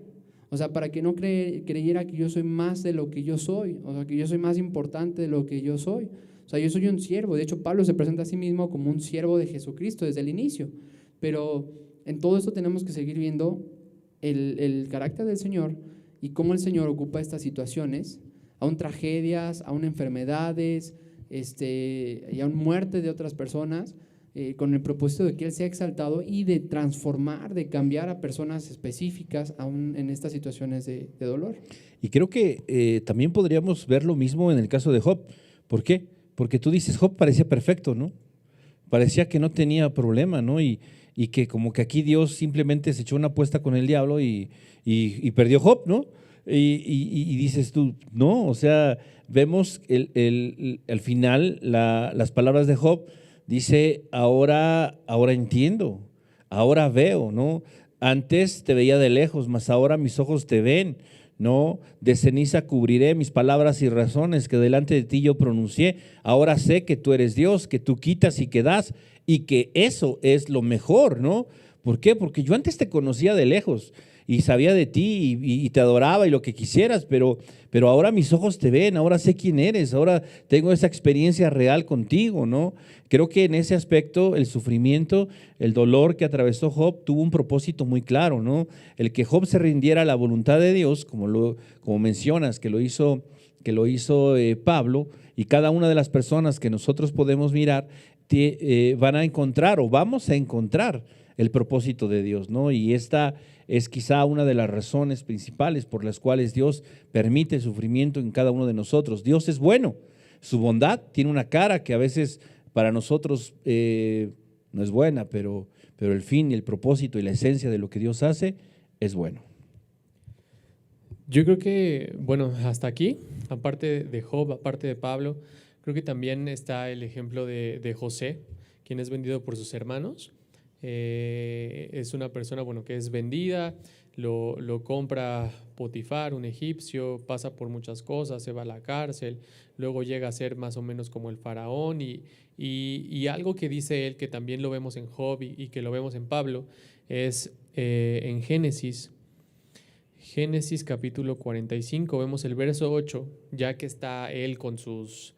O sea, para que no creyera que yo soy más de lo que yo soy, o sea, que yo soy más importante de lo que yo soy. O sea, yo soy un siervo. De hecho, Pablo se presenta a sí mismo como un siervo de Jesucristo desde el inicio. Pero en todo esto tenemos que seguir viendo el carácter del Señor y cómo el Señor ocupa estas situaciones, aún tragedias, aún enfermedades, y aún muerte de otras personas, con el propósito de que Él sea exaltado y de transformar, de cambiar a personas específicas aún en estas situaciones de dolor. Y creo que también podríamos ver lo mismo en el caso de Job. ¿Por qué? Porque tú dices, Job parecía perfecto, ¿no? Parecía que no tenía problema, ¿no? Y que como que aquí Dios simplemente se echó una apuesta con el diablo y perdió Job, ¿no? Y dices tú, no, o sea, vemos al final las palabras de Job, dice, ahora entiendo, ahora veo, ¿no? Antes te veía de lejos, mas ahora mis ojos te ven, ¿no? De ceniza cubriré mis palabras y razones que delante de ti yo pronuncié. Ahora sé que tú eres Dios, que tú quitas y que das, y que eso es lo mejor, ¿no? ¿Por qué? Porque yo antes te conocía de lejos y sabía de ti y te adoraba y lo que quisieras, pero ahora mis ojos te ven, ahora sé quién eres, ahora tengo esa experiencia real contigo, ¿no? Creo que en ese aspecto el sufrimiento, el dolor que atravesó Job tuvo un propósito muy claro, ¿no? El que Job se rindiera a la voluntad de Dios, como mencionas, que lo hizo Pablo, y cada una de las personas que nosotros podemos mirar van a encontrar o vamos a encontrar el propósito de Dios, ¿no? Y esta es quizá una de las razones principales por las cuales Dios permite el sufrimiento en cada uno de nosotros. Dios es bueno, su bondad tiene una cara que a veces para nosotros no es buena, pero el fin y el propósito y la esencia de lo que Dios hace es bueno. Yo creo que, bueno, hasta aquí, aparte de Job, aparte de Pablo, creo que también está el ejemplo de José, quien es vendido por sus hermanos. Es una persona, bueno, que es vendida, lo compra Potifar, un egipcio, pasa por muchas cosas, se va a la cárcel, luego llega a ser más o menos como el faraón y algo que dice él, que también lo vemos en Job y que lo vemos en Pablo, es en Génesis capítulo 45, vemos el verso 8, ya que está él con sus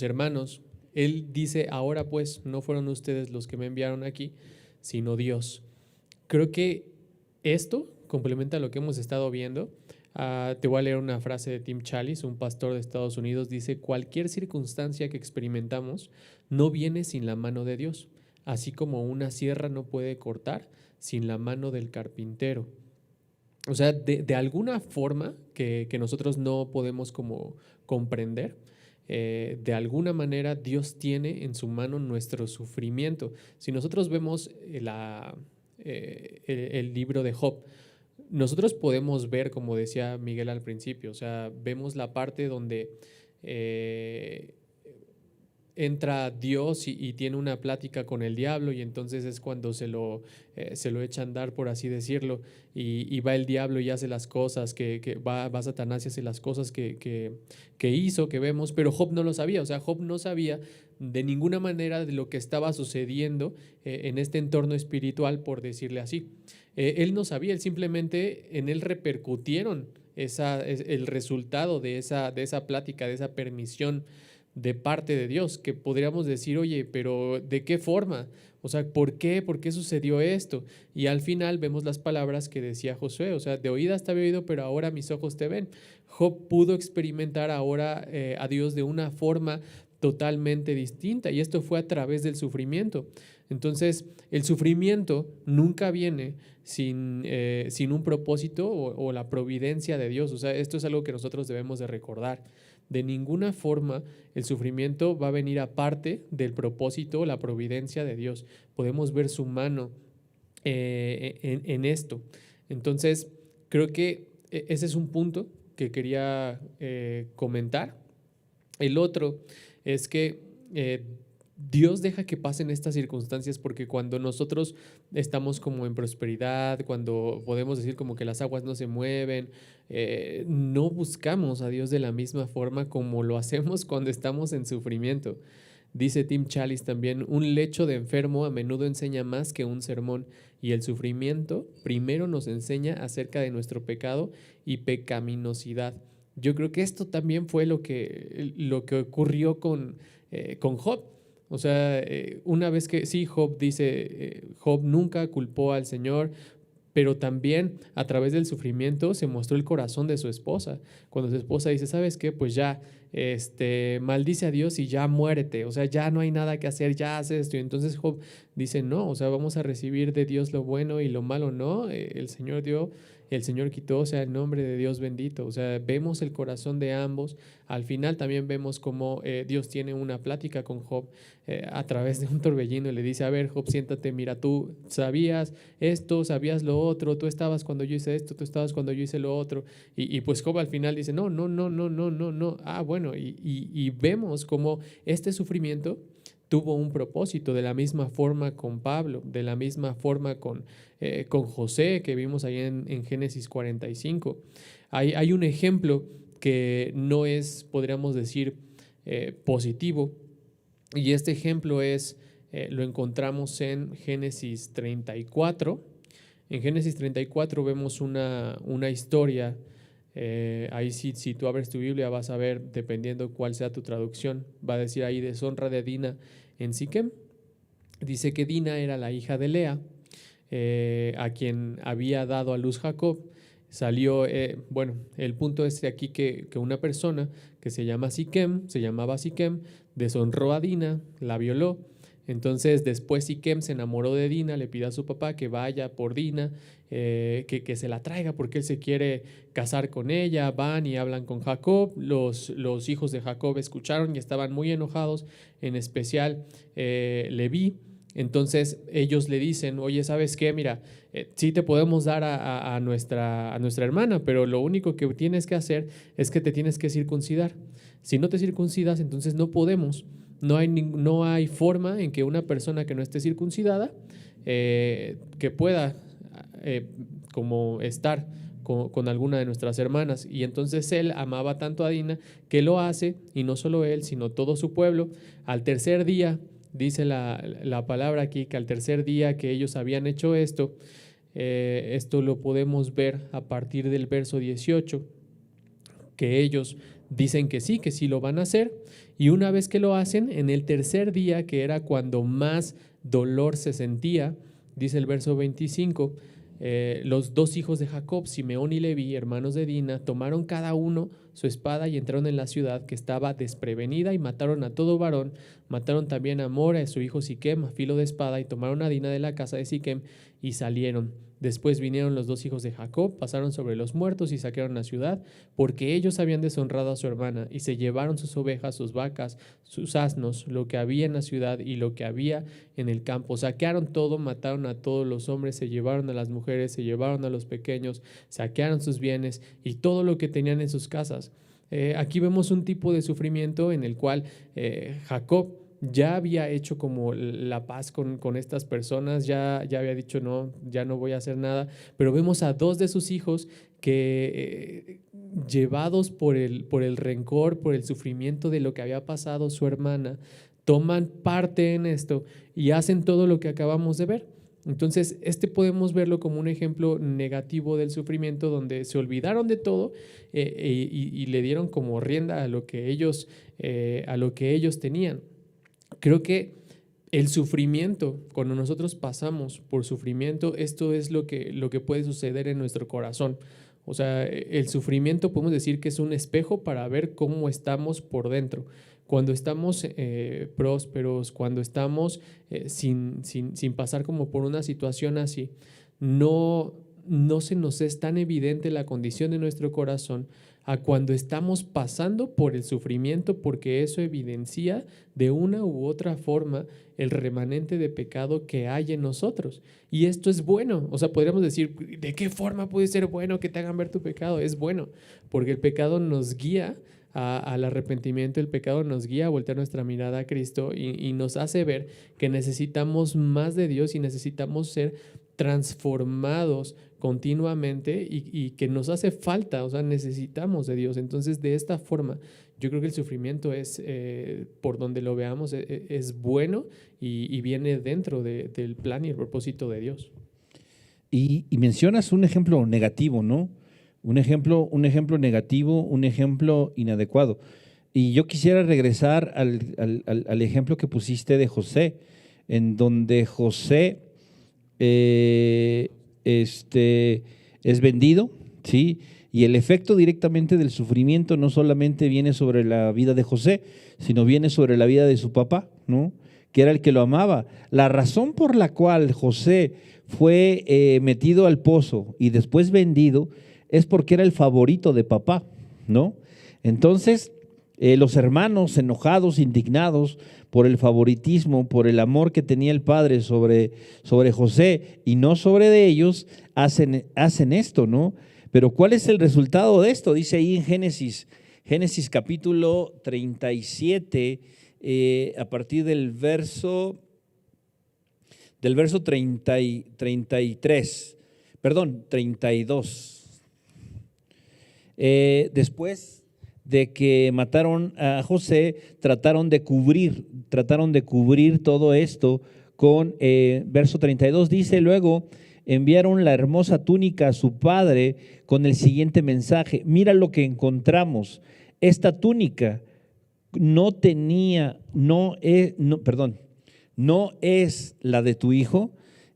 hermanos. Él dice, ahora pues no fueron ustedes los que me enviaron aquí, sino Dios. Creo que esto complementa lo que hemos estado viendo. Te voy a leer una frase de Tim Challies, un pastor de Estados Unidos. Dice, cualquier circunstancia que experimentamos no viene sin la mano de Dios, así como una sierra no puede cortar sin la mano del carpintero. O sea, de alguna forma que nosotros no podemos como comprender, de alguna manera Dios tiene en su mano nuestro sufrimiento. Si nosotros vemos el libro de Job, nosotros podemos ver, como decía Miguel al principio, o sea, vemos la parte donde entra Dios y tiene una plática con el diablo, y entonces es cuando se lo echa a andar, por así decirlo, y va el diablo y hace las cosas que va Satanás y hace las cosas que hizo, que vemos, pero Job no lo sabía. O sea, Job no sabía de ninguna manera de lo que estaba sucediendo en este entorno espiritual, por decirle así. Él no sabía, él simplemente en él repercutieron el resultado de esa plática, de esa permisión de parte de Dios, que podríamos decir, oye, pero ¿de qué forma? O sea, ¿por qué? ¿Por qué sucedió esto? Y al final vemos las palabras que decía Josué, o sea, de oídas te había oído, pero ahora mis ojos te ven. Job pudo experimentar ahora a Dios de una forma totalmente distinta, y esto fue a través del sufrimiento. Entonces, el sufrimiento nunca viene sin un propósito o la providencia de Dios. O sea, esto es algo que nosotros debemos de recordar. De ninguna forma el sufrimiento va a venir aparte del propósito o la providencia de Dios. Podemos ver su mano en esto. Entonces, creo que ese es un punto que quería comentar. El otro es que Dios deja que pasen estas circunstancias porque cuando nosotros estamos como en prosperidad, cuando podemos decir como que las aguas no se mueven, no buscamos a Dios de la misma forma como lo hacemos cuando estamos en sufrimiento. Dice Tim Challies también, un lecho de enfermo a menudo enseña más que un sermón, y el sufrimiento primero nos enseña acerca de nuestro pecado y pecaminosidad. Yo creo que esto también fue lo que ocurrió con Job. O sea, una vez que sí, Job dice, Job nunca culpó al Señor, pero también a través del sufrimiento se mostró el corazón de su esposa. Cuando su esposa dice, ¿sabes qué? Pues ya, maldice a Dios y ya muérete. O sea, ya no hay nada que hacer, ya haces esto. Y entonces Job dice, no, o sea, vamos a recibir de Dios lo bueno y lo malo no. El Señor dio, el Señor quitó, o sea, el nombre de Dios bendito. O sea, vemos el corazón de ambos. Al final también vemos cómo Dios tiene una plática con Job a través de un torbellino y le dice, a ver, Job, siéntate, mira, tú sabías esto, sabías lo otro, tú estabas cuando yo hice esto, tú estabas cuando yo hice lo otro. Y pues Job al final dice, no. Ah, bueno, y vemos cómo este sufrimiento tuvo un propósito, de la misma forma con Pablo, de la misma forma con José, que vimos ahí en Génesis 45. Hay un ejemplo que no es, podríamos decir, positivo, y este ejemplo lo encontramos en Génesis 34. En Génesis 34 vemos una historia. Ahí si tú abres tu Biblia vas a ver, dependiendo cuál sea tu traducción, va a decir ahí deshonra de Dina en Siquem. Dice que Dina era la hija de Lea, a quien había dado a luz Jacob. Salió, bueno, el punto es aquí que una persona que se llamaba Siquem, deshonró a Dina, la violó. Entonces después Siquem se enamoró de Dina, le pide a su papá que vaya por Dina, que se la traiga porque él se quiere casar con ella. Van y hablan con Jacob. Los hijos de Jacob escucharon y estaban muy enojados, en especial Leví. Entonces ellos le dicen, oye, ¿sabes qué? Mira, sí te podemos dar a nuestra hermana, pero lo único que tienes que hacer es que te tienes que circuncidar. Si no te circuncidas, entonces no podemos. No hay forma en que una persona que no esté circuncidada que pueda como estar con alguna de nuestras hermanas. Y entonces él amaba tanto a Dina que lo hace, y no solo él, sino todo su pueblo. Al tercer día, dice la palabra aquí, que al tercer día que ellos habían hecho esto, esto lo podemos ver a partir del verso 18, que ellos dicen que sí lo van a hacer, y una vez que lo hacen, en el tercer día, que era cuando más dolor se sentía, dice el verso 25, los dos hijos de Jacob, Simeón y Leví, hermanos de Dina, tomaron cada uno su espada y entraron en la ciudad que estaba desprevenida y mataron a todo varón. Mataron también a Mora, a su hijo Siquem, a filo de espada, y tomaron a Dina de la casa de Siquem y salieron. Después vinieron los dos hijos de Jacob, pasaron sobre los muertos y saquearon la ciudad, porque ellos habían deshonrado a su hermana, y se llevaron sus ovejas, sus vacas, sus asnos, lo que había en la ciudad y lo que había en el campo. Saquearon todo, mataron a todos los hombres, se llevaron a las mujeres, se llevaron a los pequeños, saquearon sus bienes y todo lo que tenían en sus casas. Aquí vemos un tipo de sufrimiento en el cual Jacob ya había hecho como la paz con estas personas, ya había dicho no, ya no voy a hacer nada, pero vemos a dos de sus hijos que llevados por el rencor, por el sufrimiento de lo que había pasado su hermana, toman parte en esto y hacen todo lo que acabamos de ver. Entonces, podemos verlo como un ejemplo negativo del sufrimiento, donde se olvidaron de todo y le dieron como rienda a lo que ellos tenían. Creo que el sufrimiento, cuando nosotros pasamos por sufrimiento, esto es lo que puede suceder en nuestro corazón. O sea, el sufrimiento podemos decir que es un espejo para ver cómo estamos por dentro. Cuando estamos prósperos, cuando estamos sin pasar como por una situación así, no se nos es tan evidente la condición de nuestro corazón a cuando estamos pasando por el sufrimiento, porque eso evidencia de una u otra forma el remanente de pecado que hay en nosotros. Y esto es bueno. O sea, podríamos decir, ¿de qué forma puede ser bueno que te hagan ver tu pecado? Es bueno, porque el pecado nos guía al arrepentimiento, el pecado nos guía a voltear nuestra mirada a Cristo y nos hace ver que necesitamos más de Dios y necesitamos ser transformados continuamente y que nos hace falta, o sea, necesitamos de Dios. Entonces, de esta forma, yo creo que el sufrimiento es, por donde lo veamos, es bueno y viene dentro del plan y el propósito de Dios. Y mencionas un ejemplo negativo, ¿no? Un ejemplo negativo, un ejemplo inadecuado. Y yo quisiera regresar al ejemplo que pusiste de José, en donde José es vendido, ¿sí? Y el efecto directamente del sufrimiento no solamente viene sobre la vida de José, sino viene sobre la vida de su papá, ¿no? Que era el que lo amaba. La razón por la cual José fue metido al pozo y después vendido es porque era el favorito de papá, ¿no? Entonces, los hermanos enojados, indignados por el favoritismo, por el amor que tenía el padre sobre José y no sobre de ellos, hacen esto, ¿no? Pero ¿cuál es el resultado de esto? Dice ahí en Génesis capítulo 37, a partir del verso 32. Después de que mataron a José, trataron de cubrir todo esto con, verso 32 dice, luego enviaron la hermosa túnica a su padre con el siguiente mensaje: mira lo que encontramos, esta túnica no es la de tu hijo.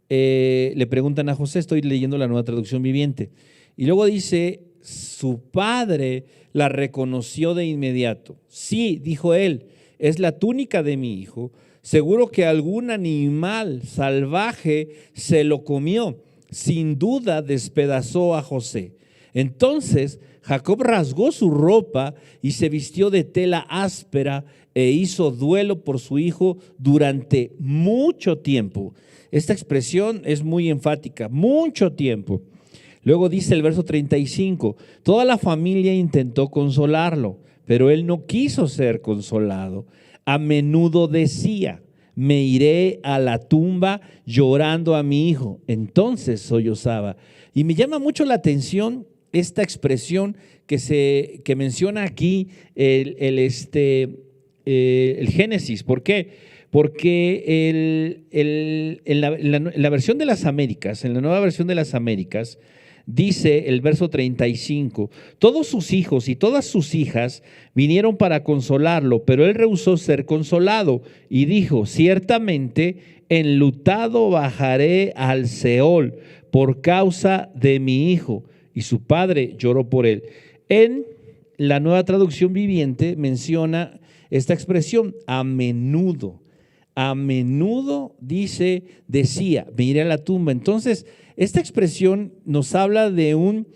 Le preguntan a José, estoy leyendo la Nueva Traducción Viviente, y luego dice, su padre la reconoció de inmediato. Sí, dijo él, es la túnica de mi hijo. Seguro que algún animal salvaje se lo comió. Sin duda despedazó a José. Entonces Jacob rasgó su ropa y se vistió de tela áspera e hizo duelo por su hijo durante mucho tiempo. Esta expresión es muy enfática, mucho tiempo. Luego dice el verso 35, toda la familia intentó consolarlo, pero él no quiso ser consolado. A menudo decía, me iré a la tumba llorando a mi hijo. Entonces sollozaba. Y me llama mucho la atención esta expresión que menciona aquí el Génesis. ¿Por qué? Porque en la versión de las Américas, en la Nueva Versión de las Américas, dice el verso 35, todos sus hijos y todas sus hijas vinieron para consolarlo, pero él rehusó ser consolado y dijo, ciertamente enlutado bajaré al Seol por causa de mi hijo. Y su padre lloró por él. En la Nueva Traducción Viviente menciona esta expresión, a menudo. A menudo decía, me iré a la tumba. Entonces, esta expresión nos habla de un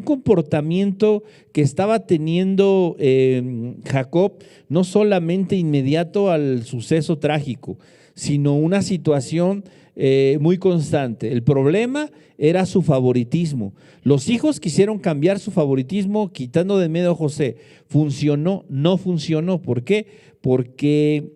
comportamiento que estaba teniendo Jacob, no solamente inmediato al suceso trágico, sino una situación muy constante. El problema era su favoritismo. Los hijos quisieron cambiar su favoritismo quitando de medio a José. ¿Funcionó? No funcionó. ¿Por qué? Porque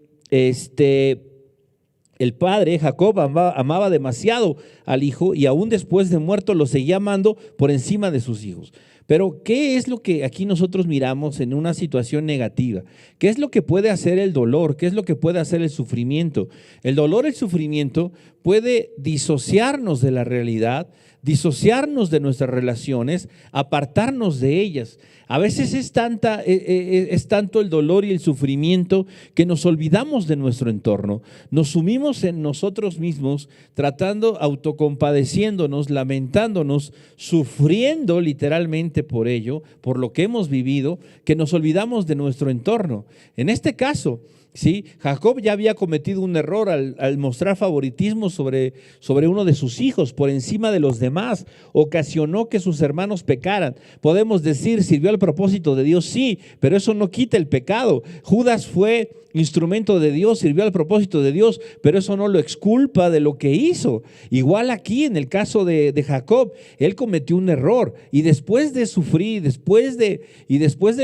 el padre, Jacob, amaba demasiado al hijo y aún después de muerto lo seguía amando por encima de sus hijos. Pero, ¿qué es lo que aquí nosotros miramos en una situación negativa? ¿Qué es lo que puede hacer el dolor? ¿Qué es lo que puede hacer el sufrimiento? El dolor, el sufrimiento puede disociarnos de la realidad, disociarnos de nuestras relaciones, apartarnos de ellas. A veces es tanto el dolor y el sufrimiento que nos olvidamos de nuestro entorno. Nos sumimos en nosotros mismos, autocompadeciéndonos, lamentándonos, sufriendo literalmente por ello, por lo que hemos vivido, que nos olvidamos de nuestro entorno. En este caso, ¿sí? Jacob ya había cometido un error al mostrar favoritismo sobre uno de sus hijos por encima de los demás. Ocasionó que sus hermanos pecaran. Podemos decir, ¿sirvió al propósito de Dios? Sí, pero eso no quita el pecado. Judas fue instrumento de Dios, sirvió al propósito de Dios, pero eso no lo exculpa de lo que hizo. Igual aquí en el caso de Jacob, él cometió un error y después de sufrir, después de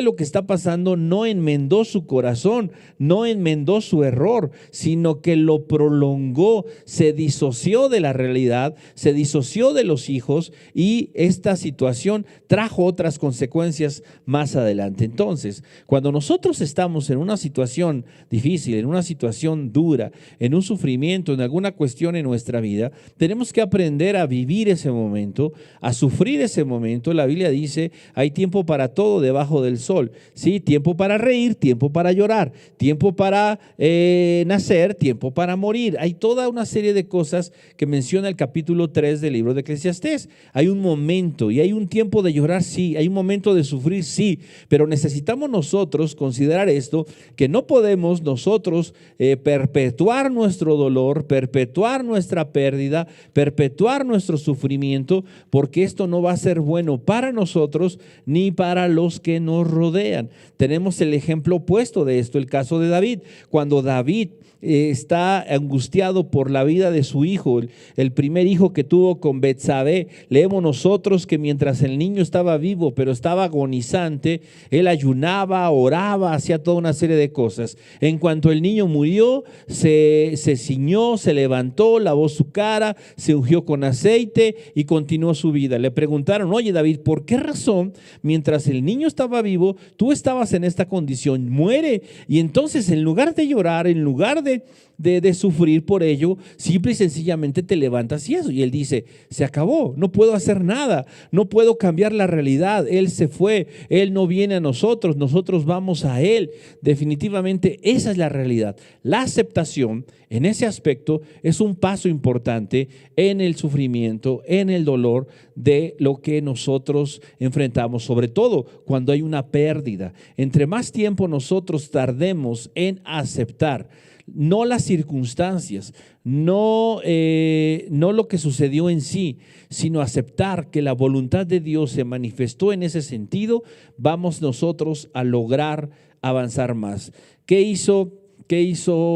lo que está pasando, no enmendó su corazón, no enmendó su error, sino que lo prolongó, se disoció de la realidad, se disoció de los hijos y esta situación trajo otras consecuencias más adelante. Entonces, cuando nosotros estamos en una situación difícil, en una situación dura, en un sufrimiento, en alguna cuestión en nuestra vida, tenemos que aprender a vivir ese momento, a sufrir ese momento. La Biblia dice, hay tiempo para todo debajo del sol, ¿sí? Tiempo para reír, tiempo para llorar, tiempo para nacer, tiempo para morir. Hay toda una serie de cosas que menciona el capítulo 3 del libro de Eclesiastés. Hay un momento y hay un tiempo de llorar, sí, hay un momento de sufrir, sí, pero necesitamos nosotros considerar esto, que no podemos nosotros perpetuar nuestro dolor, perpetuar nuestra pérdida, perpetuar nuestro sufrimiento, porque esto no va a ser bueno para nosotros ni para los que nos rodean. Tenemos el ejemplo opuesto de esto, el caso de David. Cuando David está angustiado por la vida de su hijo, el primer hijo que tuvo con Betsabé, leemos nosotros que mientras el niño estaba vivo pero estaba agonizante, él ayunaba, oraba, hacía toda una serie de cosas. En cuanto el niño murió, se ciñó, se levantó, lavó su cara, se ungió con aceite y continuó su vida. Le preguntaron, oye David, ¿por qué razón mientras el niño estaba vivo, tú estabas en esta condición? Muere. Y entonces en lugar de llorar, en lugar de sufrir por ello, simple y sencillamente te levantas y eso. Y él dice, se acabó, no puedo hacer nada, no puedo cambiar la realidad, él se fue, él no viene a nosotros, nosotros vamos a él. Definitivamente esa es la realidad. La aceptación en ese aspecto es un paso importante en el sufrimiento, en el dolor de lo que nosotros enfrentamos, sobre todo cuando hay una pérdida. Entre más tiempo nosotros tardemos en aceptar, no las circunstancias, no lo que sucedió en sí, sino aceptar que la voluntad de Dios se manifestó en ese sentido, vamos nosotros a lograr avanzar más. ¿Qué hizo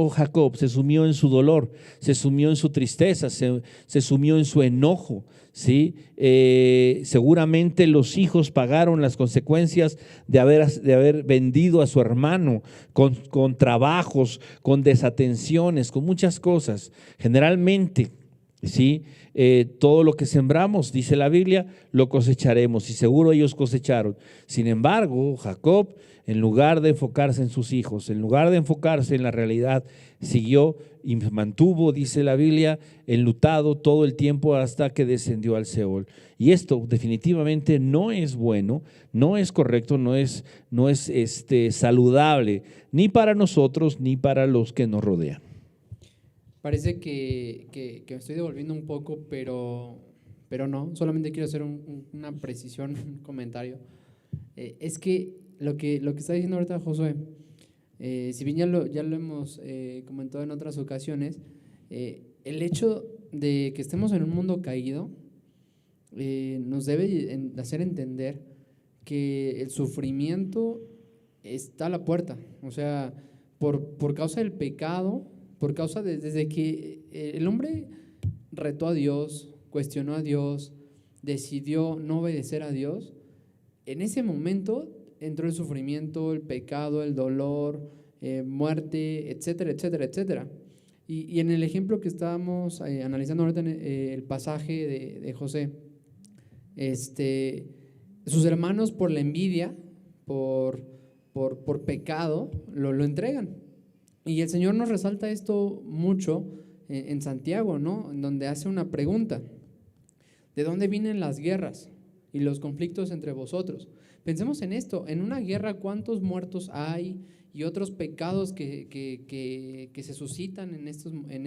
Jacob? Se sumió en su dolor, se sumió en su tristeza, se sumió en su enojo, ¿sí? Seguramente los hijos pagaron las consecuencias de haber vendido a su hermano con trabajos, con desatenciones, con muchas cosas. Generalmente, ¿sí? Todo lo que sembramos, dice la Biblia, lo cosecharemos, y seguro ellos cosecharon. Sin embargo, Jacob, en lugar de enfocarse en sus hijos, en lugar de enfocarse en la realidad, siguió y mantuvo, dice la Biblia, enlutado todo el tiempo hasta que descendió al Seol. Y esto definitivamente no es bueno, no es correcto, no es saludable, ni para nosotros ni para los que nos rodean. Parece que me estoy devolviendo un poco, pero no, solamente quiero hacer una precisión, un comentario. Es que lo que está diciendo ahorita Josué, si bien ya lo hemos comentado en otras ocasiones, el hecho de que estemos en un mundo caído nos debe hacer entender que el sufrimiento está a la puerta. O sea, por causa del pecado, por causa desde que el hombre retó a Dios, cuestionó a Dios, decidió no obedecer a Dios, en ese momento entró el sufrimiento, el pecado, el dolor, muerte, etcétera, etcétera, etcétera. Y en el ejemplo que estábamos analizando ahorita, el pasaje de José, sus hermanos por la envidia, por pecado, lo entregan. Y el Señor nos resalta esto mucho en Santiago, ¿no? En donde hace una pregunta: ¿de dónde vienen las guerras y los conflictos entre vosotros? Pensemos en esto, en una guerra, ¿cuántos muertos hay y otros pecados que se suscitan en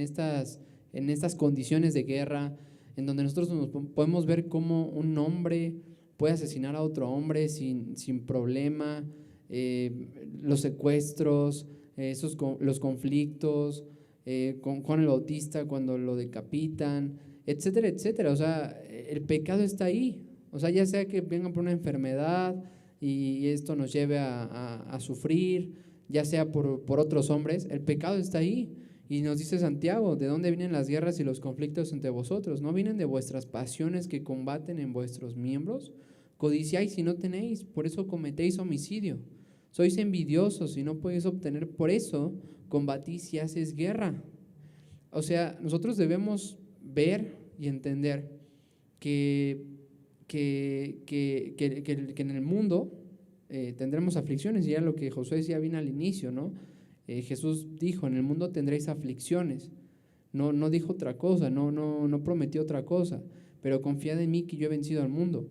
estas condiciones de guerra, en donde nosotros nos podemos ver cómo un hombre puede asesinar a otro hombre sin problema, los secuestros, los conflictos, con Juan el Bautista cuando lo decapitan, etcétera, etcétera? O sea, el pecado está ahí. O sea, ya sea que vengan por una enfermedad y esto nos lleve a sufrir, ya sea por otros hombres, el pecado está ahí. Y nos dice Santiago: ¿de dónde vienen las guerras y los conflictos entre vosotros? ¿No vienen de vuestras pasiones que combaten en vuestros miembros? Codiciáis y no tenéis, por eso cometéis homicidio. Sois envidiosos y no podéis obtener, por eso combatís y haces guerra. O sea, nosotros debemos ver y entender que en el mundo tendremos aflicciones, y era lo que Josué decía bien al inicio, ¿no? Jesús dijo: en el mundo tendréis aflicciones. No dijo otra cosa, no prometió otra cosa, pero confiad en mí que yo he vencido al mundo.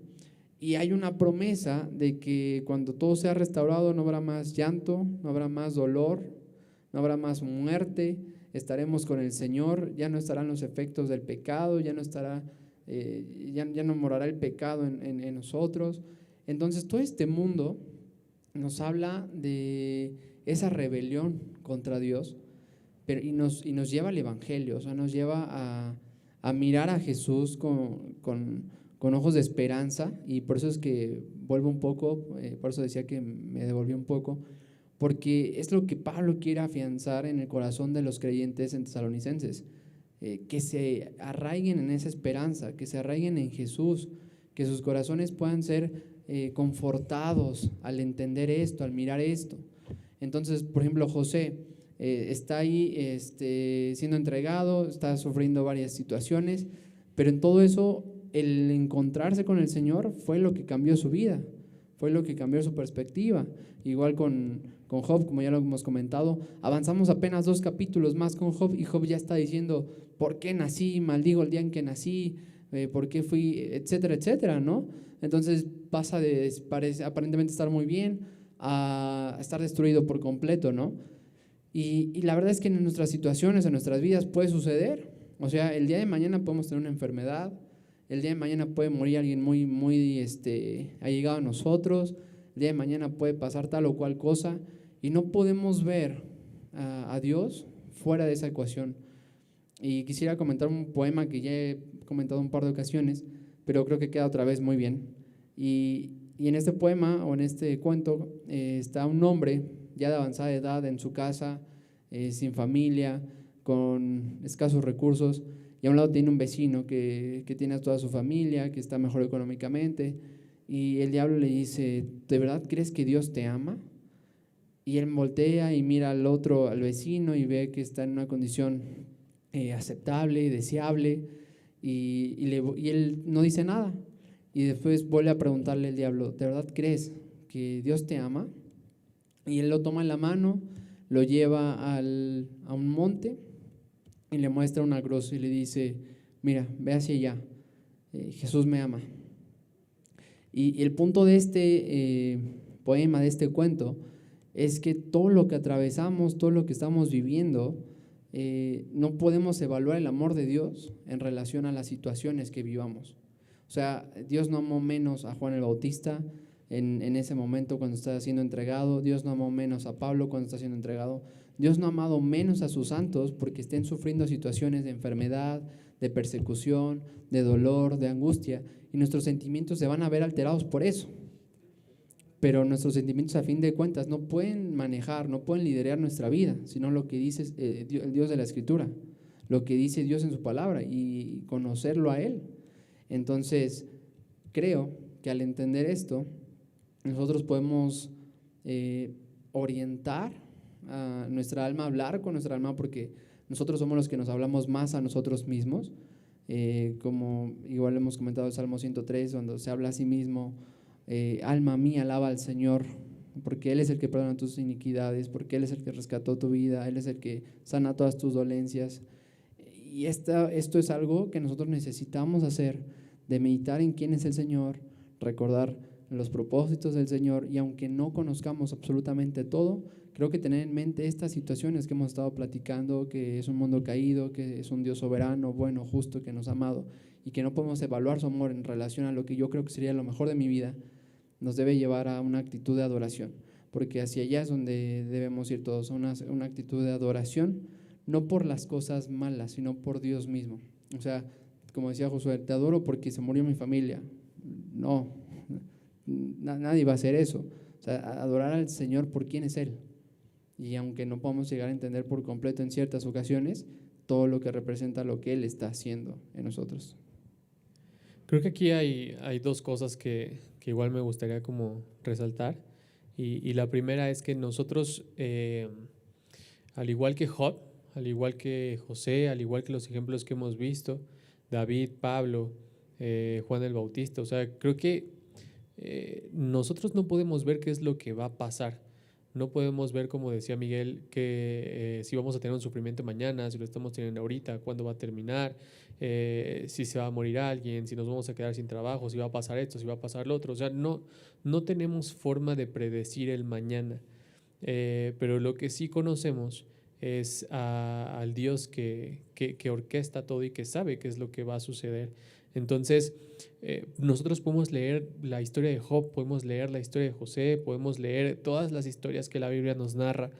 Y hay una promesa de que cuando todo sea restaurado no habrá más llanto, no habrá más dolor, no habrá más muerte, estaremos con el Señor, ya no estarán los efectos del pecado, ya no estará, ya no morará el pecado en nosotros. Entonces todo este mundo nos habla de esa rebelión contra Dios, y nos lleva al Evangelio, o sea, nos lleva a mirar a Jesús con ojos de esperanza. Y por eso es que vuelvo un poco, por eso decía que me devolví un poco, porque es lo que Pablo quiere afianzar en el corazón de los creyentes en Tesalonicenses, que se arraiguen en esa esperanza, que se arraiguen en Jesús, que sus corazones puedan ser confortados al entender esto, al mirar esto. Entonces, por ejemplo, José está ahí siendo entregado, está sufriendo varias situaciones, pero en todo eso el encontrarse con el Señor fue lo que cambió su vida, fue lo que cambió su perspectiva. Igual con Job, como ya lo hemos comentado, avanzamos apenas 2 capítulos más con Job y Job ya está diciendo: ¿por qué nací? Maldigo el día en que nací, ¿por qué fui? Etcétera, etcétera, ¿no? Entonces pasa de aparentemente estar muy bien a estar destruido por completo, ¿no? Y la verdad es que en nuestras situaciones, en nuestras vidas puede suceder. O sea, el día de mañana podemos tener una enfermedad, el día de mañana puede morir alguien muy allegado a nosotros, el día de mañana puede pasar tal o cual cosa, y no podemos ver a Dios fuera de esa ecuación. Y quisiera comentar un poema que ya he comentado un par de ocasiones, pero creo que queda otra vez muy bien. Y en este poema o en este cuento está un hombre ya de avanzada edad en su casa, sin familia, con escasos recursos, y a un lado tiene un vecino que tiene a toda su familia, que está mejor económicamente, y el diablo le dice: ¿de verdad crees que Dios te ama? Y él voltea y mira al vecino y ve que está en una condición aceptable, deseable, y él no dice nada. Y después vuelve a preguntarle el diablo: ¿de verdad crees que Dios te ama? Y él lo toma en la mano, lo lleva a un monte y le muestra una cruz y le dice: mira, ve hacia allá, Jesús me ama. Y el punto de este poema, de este cuento, es que todo lo que atravesamos, todo lo que estamos viviendo, no podemos evaluar el amor de Dios en relación a las situaciones que vivamos. O sea, Dios no amó menos a Juan el Bautista en ese momento cuando está siendo entregado. Dios no amó menos a Pablo cuando está siendo entregado. Dios no ha amado menos a sus santos porque estén sufriendo situaciones de enfermedad, de persecución, de dolor, de angustia, y nuestros sentimientos se van a ver alterados por eso. Pero nuestros sentimientos, a fin de cuentas, no pueden manejar, no pueden liderar nuestra vida, sino lo que dice el Dios de la Escritura, lo que dice Dios en su palabra, y conocerlo a Él. Entonces, creo que al entender esto, nosotros podemos orientar a nuestra alma, hablar con nuestra alma, porque nosotros somos los que nos hablamos más a nosotros mismos, como igual hemos comentado el Salmo 103, cuando se habla a sí mismo: alma mía, alaba al Señor, porque Él es el que perdona tus iniquidades, porque Él es el que rescató tu vida, Él es el que sana todas tus dolencias. Y esto es algo que nosotros necesitamos hacer, de meditar en quién es el Señor, recordar los propósitos del Señor, y aunque no conozcamos absolutamente todo, creo que tener en mente estas situaciones que hemos estado platicando, que es un mundo caído, que es un Dios soberano, bueno, justo, que nos ha amado, y que no podemos evaluar su amor en relación a lo que yo creo que sería lo mejor de mi vida, nos debe llevar a una actitud de adoración, porque hacia allá es donde debemos ir todos, una actitud de adoración, no por las cosas malas, sino por Dios mismo. O sea, como decía Josué, te adoro porque se murió mi familia. No, nadie va a hacer eso. O sea, adorar al Señor por quién es Él. Y aunque no podamos llegar a entender por completo en ciertas ocasiones, todo lo que representa lo que Él está haciendo en nosotros. Creo que aquí hay dos cosas que igual me gustaría como resaltar. Y la primera es que nosotros, al igual que Job, al igual que José, al igual que los ejemplos que hemos visto, David, Pablo, Juan el Bautista, o sea, creo que nosotros no podemos ver qué es lo que va a pasar. No podemos ver, como decía Miguel, que si vamos a tener un sufrimiento mañana, si lo estamos teniendo ahorita, cuándo va a terminar, si se va a morir alguien, si nos vamos a quedar sin trabajo, si va a pasar esto, si va a pasar lo otro. O sea, no tenemos forma de predecir el mañana, pero lo que sí conocemos es al Dios que orquesta todo y que sabe qué es lo que va a suceder. Entonces, nosotros podemos leer la historia de Job, podemos leer la historia de José, podemos leer todas las historias que la Biblia nos narra,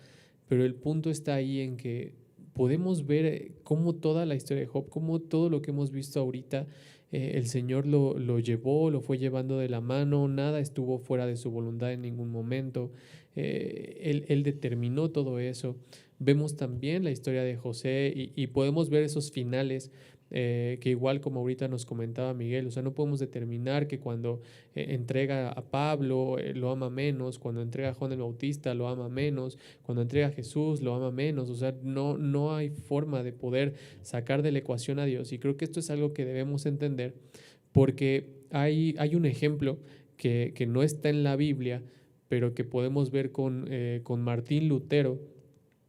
pero el punto está ahí en que podemos ver cómo toda la historia de Job, cómo todo lo que hemos visto ahorita, el Señor lo llevó, lo fue llevando de la mano, nada estuvo fuera de su voluntad en ningún momento, él determinó todo eso. Vemos también la historia de José y podemos ver esos finales que igual como ahorita nos comentaba Miguel, o sea, no podemos determinar que cuando entrega a Pablo lo ama menos, cuando entrega a Juan el Bautista lo ama menos, cuando entrega a Jesús lo ama menos, o sea, no hay forma de poder sacar de la ecuación a Dios, y creo que esto es algo que debemos entender porque hay un ejemplo que no está en la Biblia, pero que podemos ver con Martín Lutero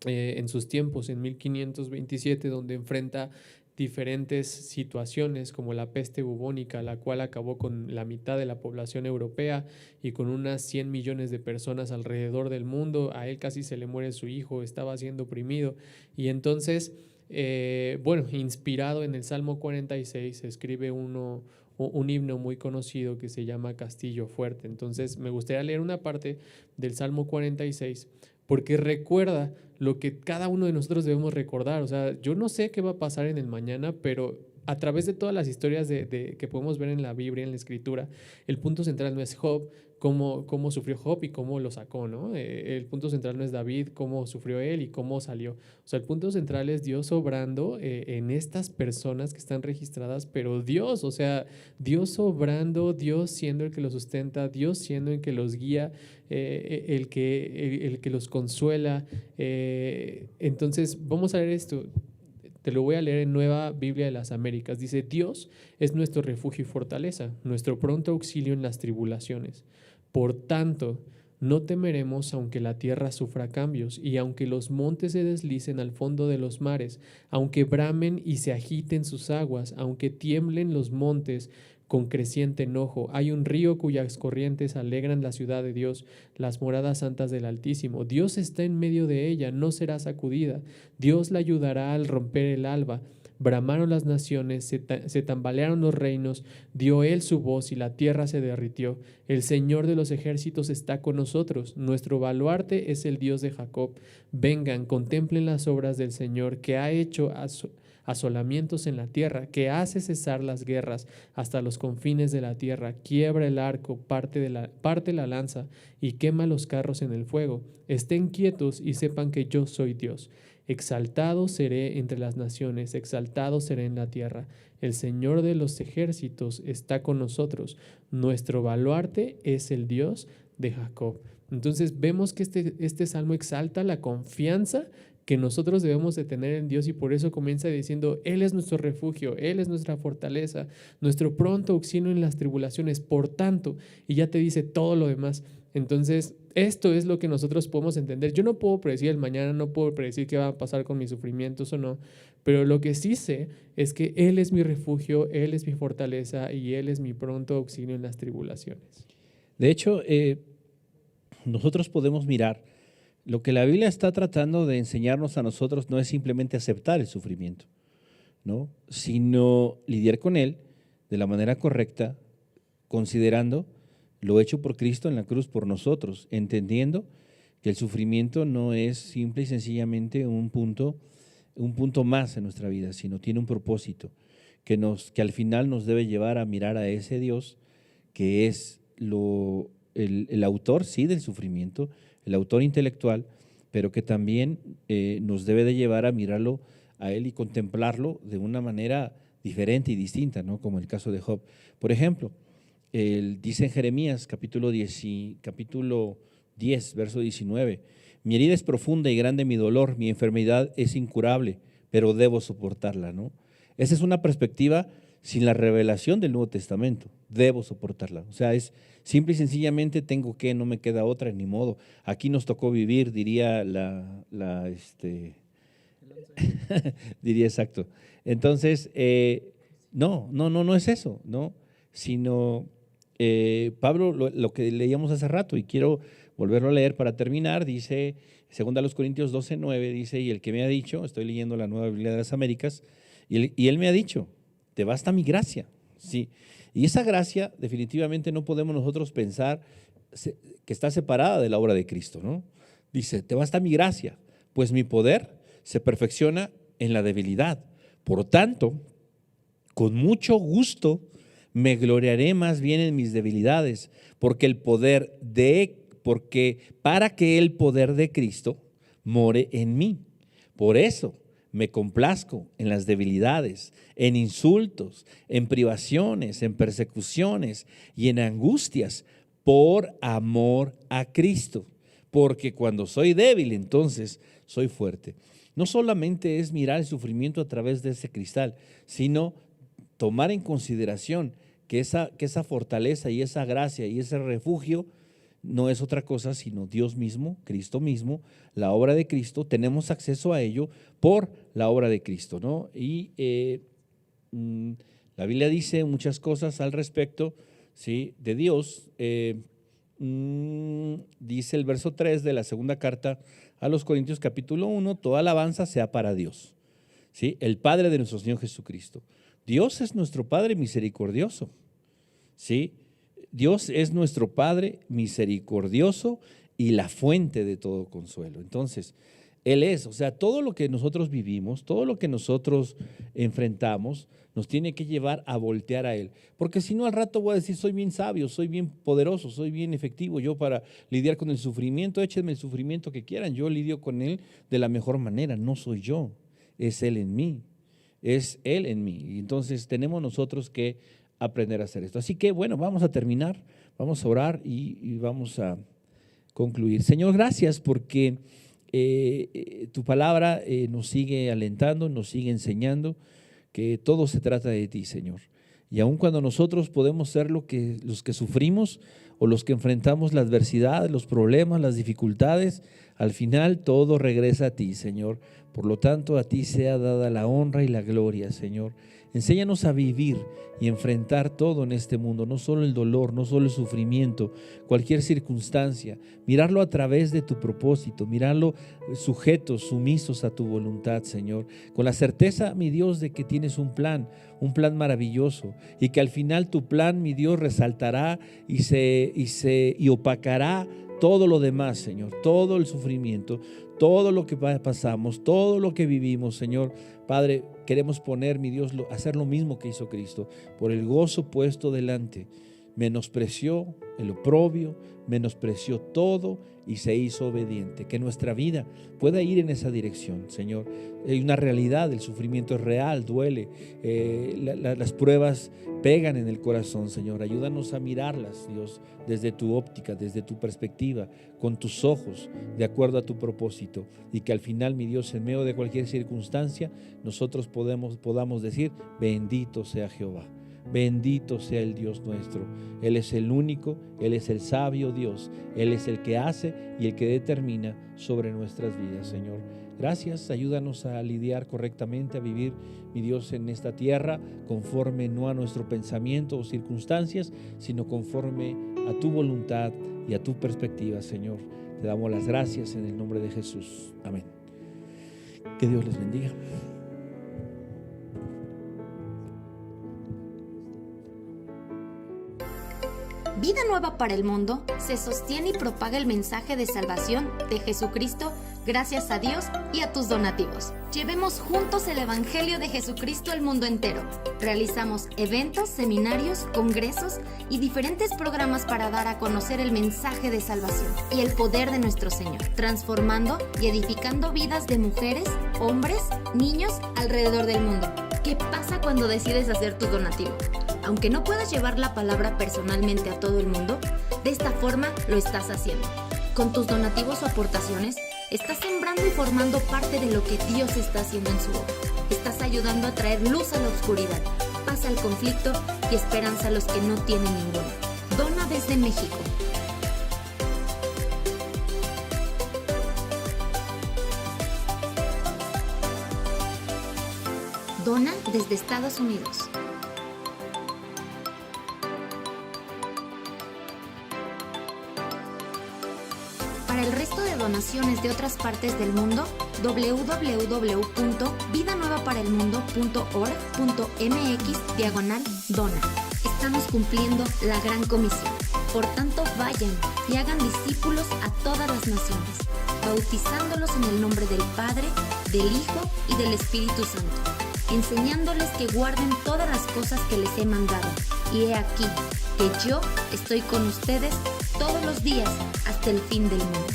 en sus tiempos, en 1527, donde enfrenta diferentes situaciones como la peste bubónica, la cual acabó con la mitad de la población europea y con unas 100 millones de personas alrededor del mundo. A él casi se le muere su hijo, estaba siendo oprimido, y entonces, inspirado en el Salmo 46, escribe un himno muy conocido que se llama Castillo Fuerte. Entonces me gustaría leer una parte del Salmo 46 porque recuerda lo que cada uno de nosotros debemos recordar. O sea, yo no sé qué va a pasar en el mañana, pero a través de todas las historias que podemos ver en la Biblia, en la Escritura, el punto central no es Job, cómo sufrió Job y cómo lo sacó, ¿no? El punto central no es David, cómo sufrió él y cómo salió. O sea, el punto central es Dios obrando en estas personas que están registradas, pero Dios, o sea, Dios obrando, Dios siendo el que los sustenta, Dios siendo el que los guía, el que los consuela. Entonces, vamos a leer esto. Te lo voy a leer en Nueva Biblia de las Américas. Dice: Dios es nuestro refugio y fortaleza, nuestro pronto auxilio en las tribulaciones. Por tanto, no temeremos aunque la tierra sufra cambios y aunque los montes se deslicen al fondo de los mares, aunque bramen y se agiten sus aguas, aunque tiemblen los montes con creciente enojo. Hay un río cuyas corrientes alegran la ciudad de Dios, las moradas santas del Altísimo. Dios está en medio de ella, no será sacudida. Dios la ayudará al romper el alba. Bramaron las naciones, se tambalearon los reinos, dio él su voz y la tierra se derritió. El Señor de los ejércitos está con nosotros, nuestro baluarte es el Dios de Jacob. Vengan, contemplen las obras del Señor, que ha hecho asolamientos en la tierra, que hace cesar las guerras hasta los confines de la tierra, quiebra el arco, parte la lanza y quema los carros en el fuego. Estén quietos y sepan que yo soy Dios. Exaltado seré entre las naciones, exaltado seré en la tierra. El Señor de los ejércitos está con nosotros. Nuestro baluarte es el Dios de Jacob. Entonces vemos que este salmo exalta la confianza que nosotros debemos de tener en Dios, y por eso comienza diciendo, Él es nuestro refugio, Él es nuestra fortaleza, nuestro pronto auxilio en las tribulaciones, por tanto, y ya te dice todo lo demás. Entonces, esto es lo que nosotros podemos entender. Yo no puedo predecir el mañana, no puedo predecir qué va a pasar con mis sufrimientos o no, pero lo que sí sé es que Él es mi refugio, Él es mi fortaleza y Él es mi pronto auxilio en las tribulaciones. De hecho, nosotros podemos mirar, lo que la Biblia está tratando de enseñarnos a nosotros no es simplemente aceptar el sufrimiento, ¿no? Sino lidiar con él de la manera correcta, considerando lo hecho por Cristo en la cruz por nosotros, entendiendo que el sufrimiento no es simple y sencillamente un punto más en nuestra vida, sino tiene un propósito que al final nos debe llevar a mirar a ese Dios que es el autor, sí, del sufrimiento, el autor intelectual, pero que también nos debe de llevar a mirarlo a él y contemplarlo de una manera diferente y distinta, ¿no? Como el caso de Job. Por ejemplo, dice en Jeremías capítulo 10, verso 19, mi herida es profunda y grande mi dolor, mi enfermedad es incurable, pero debo soportarla, ¿no? Esa es una perspectiva sin la revelación del Nuevo Testamento, debo soportarla. O sea, es simple y sencillamente tengo que, no me queda otra, ni modo. Aquí nos tocó vivir, diría diría exacto. Entonces, no es eso, ¿no? Sino Pablo, lo que leíamos hace rato, y quiero volverlo a leer para terminar, dice, 2 Corintios 12:9, dice, y el que me ha dicho, estoy leyendo la Nueva Biblia de las Américas, y él me ha dicho, te basta mi gracia, ¿sí? Y esa gracia definitivamente no podemos nosotros pensar que está separada de la obra de Cristo, ¿no? Dice, te basta mi gracia, pues mi poder se perfecciona en la debilidad. Por tanto, con mucho gusto me gloriaré más bien en mis debilidades, porque para que el poder de Cristo more en mí. Por eso me complazco en las debilidades, en insultos, en privaciones, en persecuciones y en angustias por amor a Cristo. Porque cuando soy débil, entonces soy fuerte. No solamente es mirar el sufrimiento a través de ese cristal, sino tomar en consideración que esa fortaleza y esa gracia y ese refugio no es otra cosa sino Dios mismo, Cristo mismo, la obra de Cristo. Tenemos acceso a ello por la obra de Cristo, ¿no? Y la Biblia dice muchas cosas al respecto, ¿sí?, de Dios. Dice el verso 3 de la segunda carta a los Corintios capítulo 1, toda alabanza sea para Dios, ¿sí?, el Padre de nuestro Señor Jesucristo. Dios es nuestro Padre misericordioso, ¿sí? Dios es nuestro Padre misericordioso y la fuente de todo consuelo. Entonces, Él es, o sea, todo lo que nosotros vivimos, todo lo que nosotros enfrentamos, nos tiene que llevar a voltear a Él. Porque si no, al rato voy a decir, soy bien sabio, soy bien poderoso, soy bien efectivo yo para lidiar con el sufrimiento, échenme el sufrimiento que quieran, yo lidio con él de la mejor manera. No soy yo, es Él en mí, es Él en mí. Y entonces tenemos nosotros que aprender a hacer esto. Así que bueno, vamos a terminar, vamos a orar y vamos a concluir. Señor, gracias porque tu palabra nos sigue alentando, nos sigue enseñando que todo se trata de ti, Señor. Y aun cuando nosotros podemos ser los que sufrimos o los que enfrentamos la adversidad, los problemas, las dificultades, al final todo regresa a ti, Señor. Por lo tanto, a ti sea dada la honra y la gloria, Señor. Enséñanos a vivir y enfrentar todo en este mundo, no solo el dolor, no solo el sufrimiento, cualquier circunstancia, mirarlo a través de tu propósito, mirarlo sujetos, sumisos a tu voluntad, Señor, con la certeza, mi Dios, de que tienes un plan maravilloso y que al final tu plan, mi Dios, resaltará y opacará todo lo demás, Señor, todo el sufrimiento, todo lo que pasamos, todo lo que vivimos, Señor. Padre, queremos poner, mi Dios, hacer lo mismo que hizo Cristo, por el gozo puesto delante, menospreció el oprobio, menospreció todo y se hizo obediente. Que nuestra vida pueda ir en esa dirección, Señor. Hay una realidad, el sufrimiento es real, duele, las pruebas pegan en el corazón, Señor. Ayúdanos a mirarlas, Dios, desde tu óptica, desde tu perspectiva, con tus ojos, de acuerdo a tu propósito, y que al final, mi Dios, en medio de cualquier circunstancia, nosotros podamos decir: bendito sea Jehová. Bendito sea el Dios nuestro. Él es el único, Él es el sabio Dios. Él es el que hace y el que determina sobre nuestras vidas, Señor. Gracias, ayúdanos a lidiar correctamente, a vivir, mi Dios, en esta tierra, conforme no a nuestro pensamiento o circunstancias, sino conforme a tu voluntad y a tu perspectiva, Señor. Te damos las gracias en el nombre de Jesús. Amén. Que Dios les bendiga. Vida Nueva para el Mundo se sostiene y propaga el mensaje de salvación de Jesucristo gracias a Dios y a tus donativos. Llevemos juntos el Evangelio de Jesucristo al mundo entero. Realizamos eventos, seminarios, congresos y diferentes programas para dar a conocer el mensaje de salvación y el poder de nuestro Señor, transformando y edificando vidas de mujeres, hombres, niños alrededor del mundo. ¿Qué pasa cuando decides hacer tu donativo? Aunque no puedas llevar la palabra personalmente a todo el mundo, de esta forma lo estás haciendo. Con tus donativos o aportaciones, estás sembrando y formando parte de lo que Dios está haciendo en su obra. Estás ayudando a traer luz a la oscuridad, paz al conflicto y esperanza a los que no tienen ninguna. Dona desde México. Dona desde Estados Unidos. Para el resto de donaciones de otras partes del mundo, www.vidanuevaparelmundo.org.mx/dona. Estamos cumpliendo la gran comisión. Por tanto, vayan y hagan discípulos a todas las naciones, bautizándolos en el nombre del Padre, del Hijo y del Espíritu Santo, enseñándoles que guarden todas las cosas que les he mandado. Y he aquí que yo estoy con ustedes todos los días hasta el fin del mundo.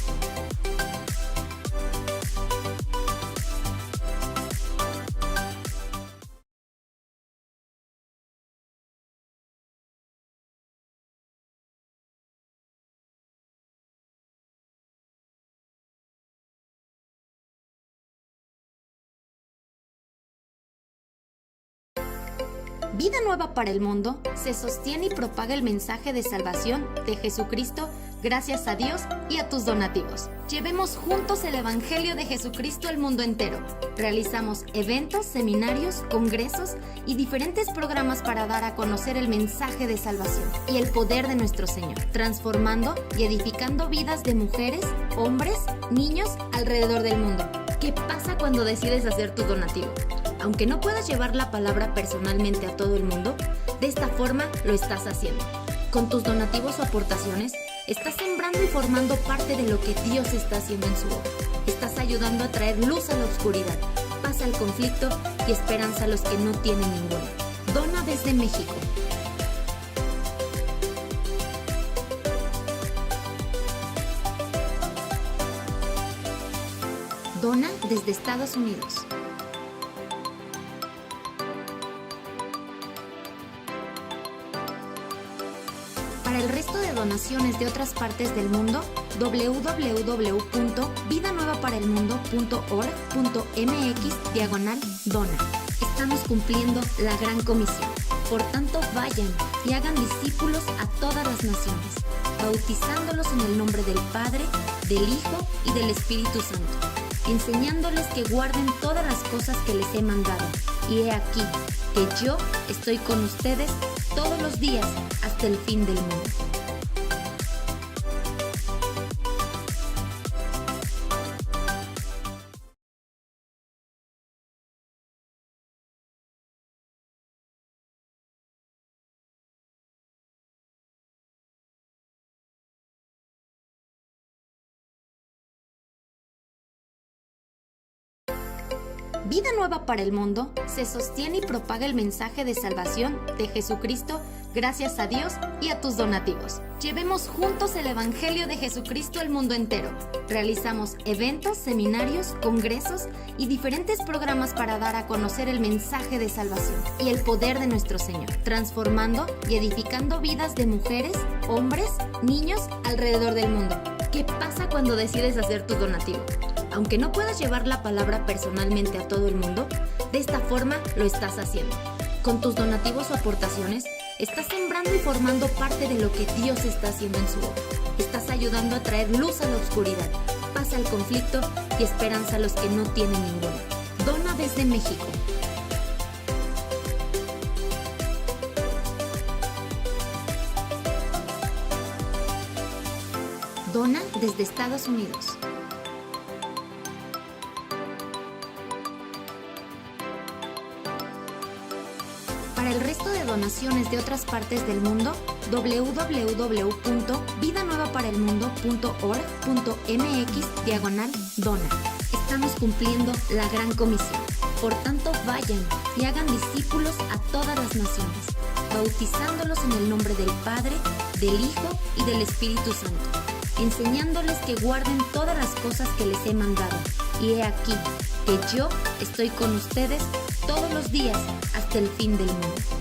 Vida Nueva para el Mundo se sostiene y propaga el mensaje de salvación de Jesucristo gracias a Dios y a tus donativos. Llevemos juntos el Evangelio de Jesucristo al mundo entero. Realizamos eventos, seminarios, congresos y diferentes programas para dar a conocer el mensaje de salvación y el poder de nuestro Señor, transformando y edificando vidas de mujeres, hombres, niños alrededor del mundo. ¿Qué pasa cuando decides hacer tu donativo? Aunque no puedas llevar la palabra personalmente a todo el mundo, de esta forma lo estás haciendo. Con tus donativos o aportaciones, estás sembrando y formando parte de lo que Dios está haciendo en su obra. Estás ayudando a traer luz a la oscuridad, paz al conflicto y esperanza a los que no tienen ninguna. Dona desde México. Dona desde Estados Unidos. Para el resto de donaciones de otras partes del mundo, www.vidanuevaparelmundo.org.mx/dona. Estamos cumpliendo la gran comisión. Por tanto, vayan y hagan discípulos a todas las naciones, bautizándolos en el nombre del Padre, del Hijo y del Espíritu Santo, enseñándoles que guarden todas las cosas que les he mandado. Y he aquí que yo estoy con ustedes todos los días hasta el fin del mundo. Vida Nueva para el Mundo se sostiene y propaga el mensaje de salvación de Jesucristo gracias a Dios y a tus donativos. Llevemos juntos el Evangelio de Jesucristo al mundo entero. Realizamos eventos, seminarios, congresos y diferentes programas para dar a conocer el mensaje de salvación y el poder de nuestro Señor, transformando y edificando vidas de mujeres, hombres, niños alrededor del mundo. ¿Qué pasa cuando decides hacer tu donativo? Aunque no puedas llevar la palabra personalmente a todo el mundo, de esta forma lo estás haciendo. Con tus donativos o aportaciones, estás sembrando y formando parte de lo que Dios está haciendo en su obra. Estás ayudando a traer luz a la oscuridad, paz al conflicto y esperanza a los que no tienen ninguna. Dona desde México. Dona desde Estados Unidos. Para el resto de donaciones de otras partes del mundo, www.vidanuevaparelmundo.org.mx/dona. Estamos cumpliendo la gran comisión. Por tanto, vayan y hagan discípulos a todas las naciones, bautizándolos en el nombre del Padre, del Hijo y del Espíritu Santo, enseñándoles que guarden todas las cosas que les he mandado. Y he aquí que yo estoy con ustedes todos los días hasta el fin del mundo.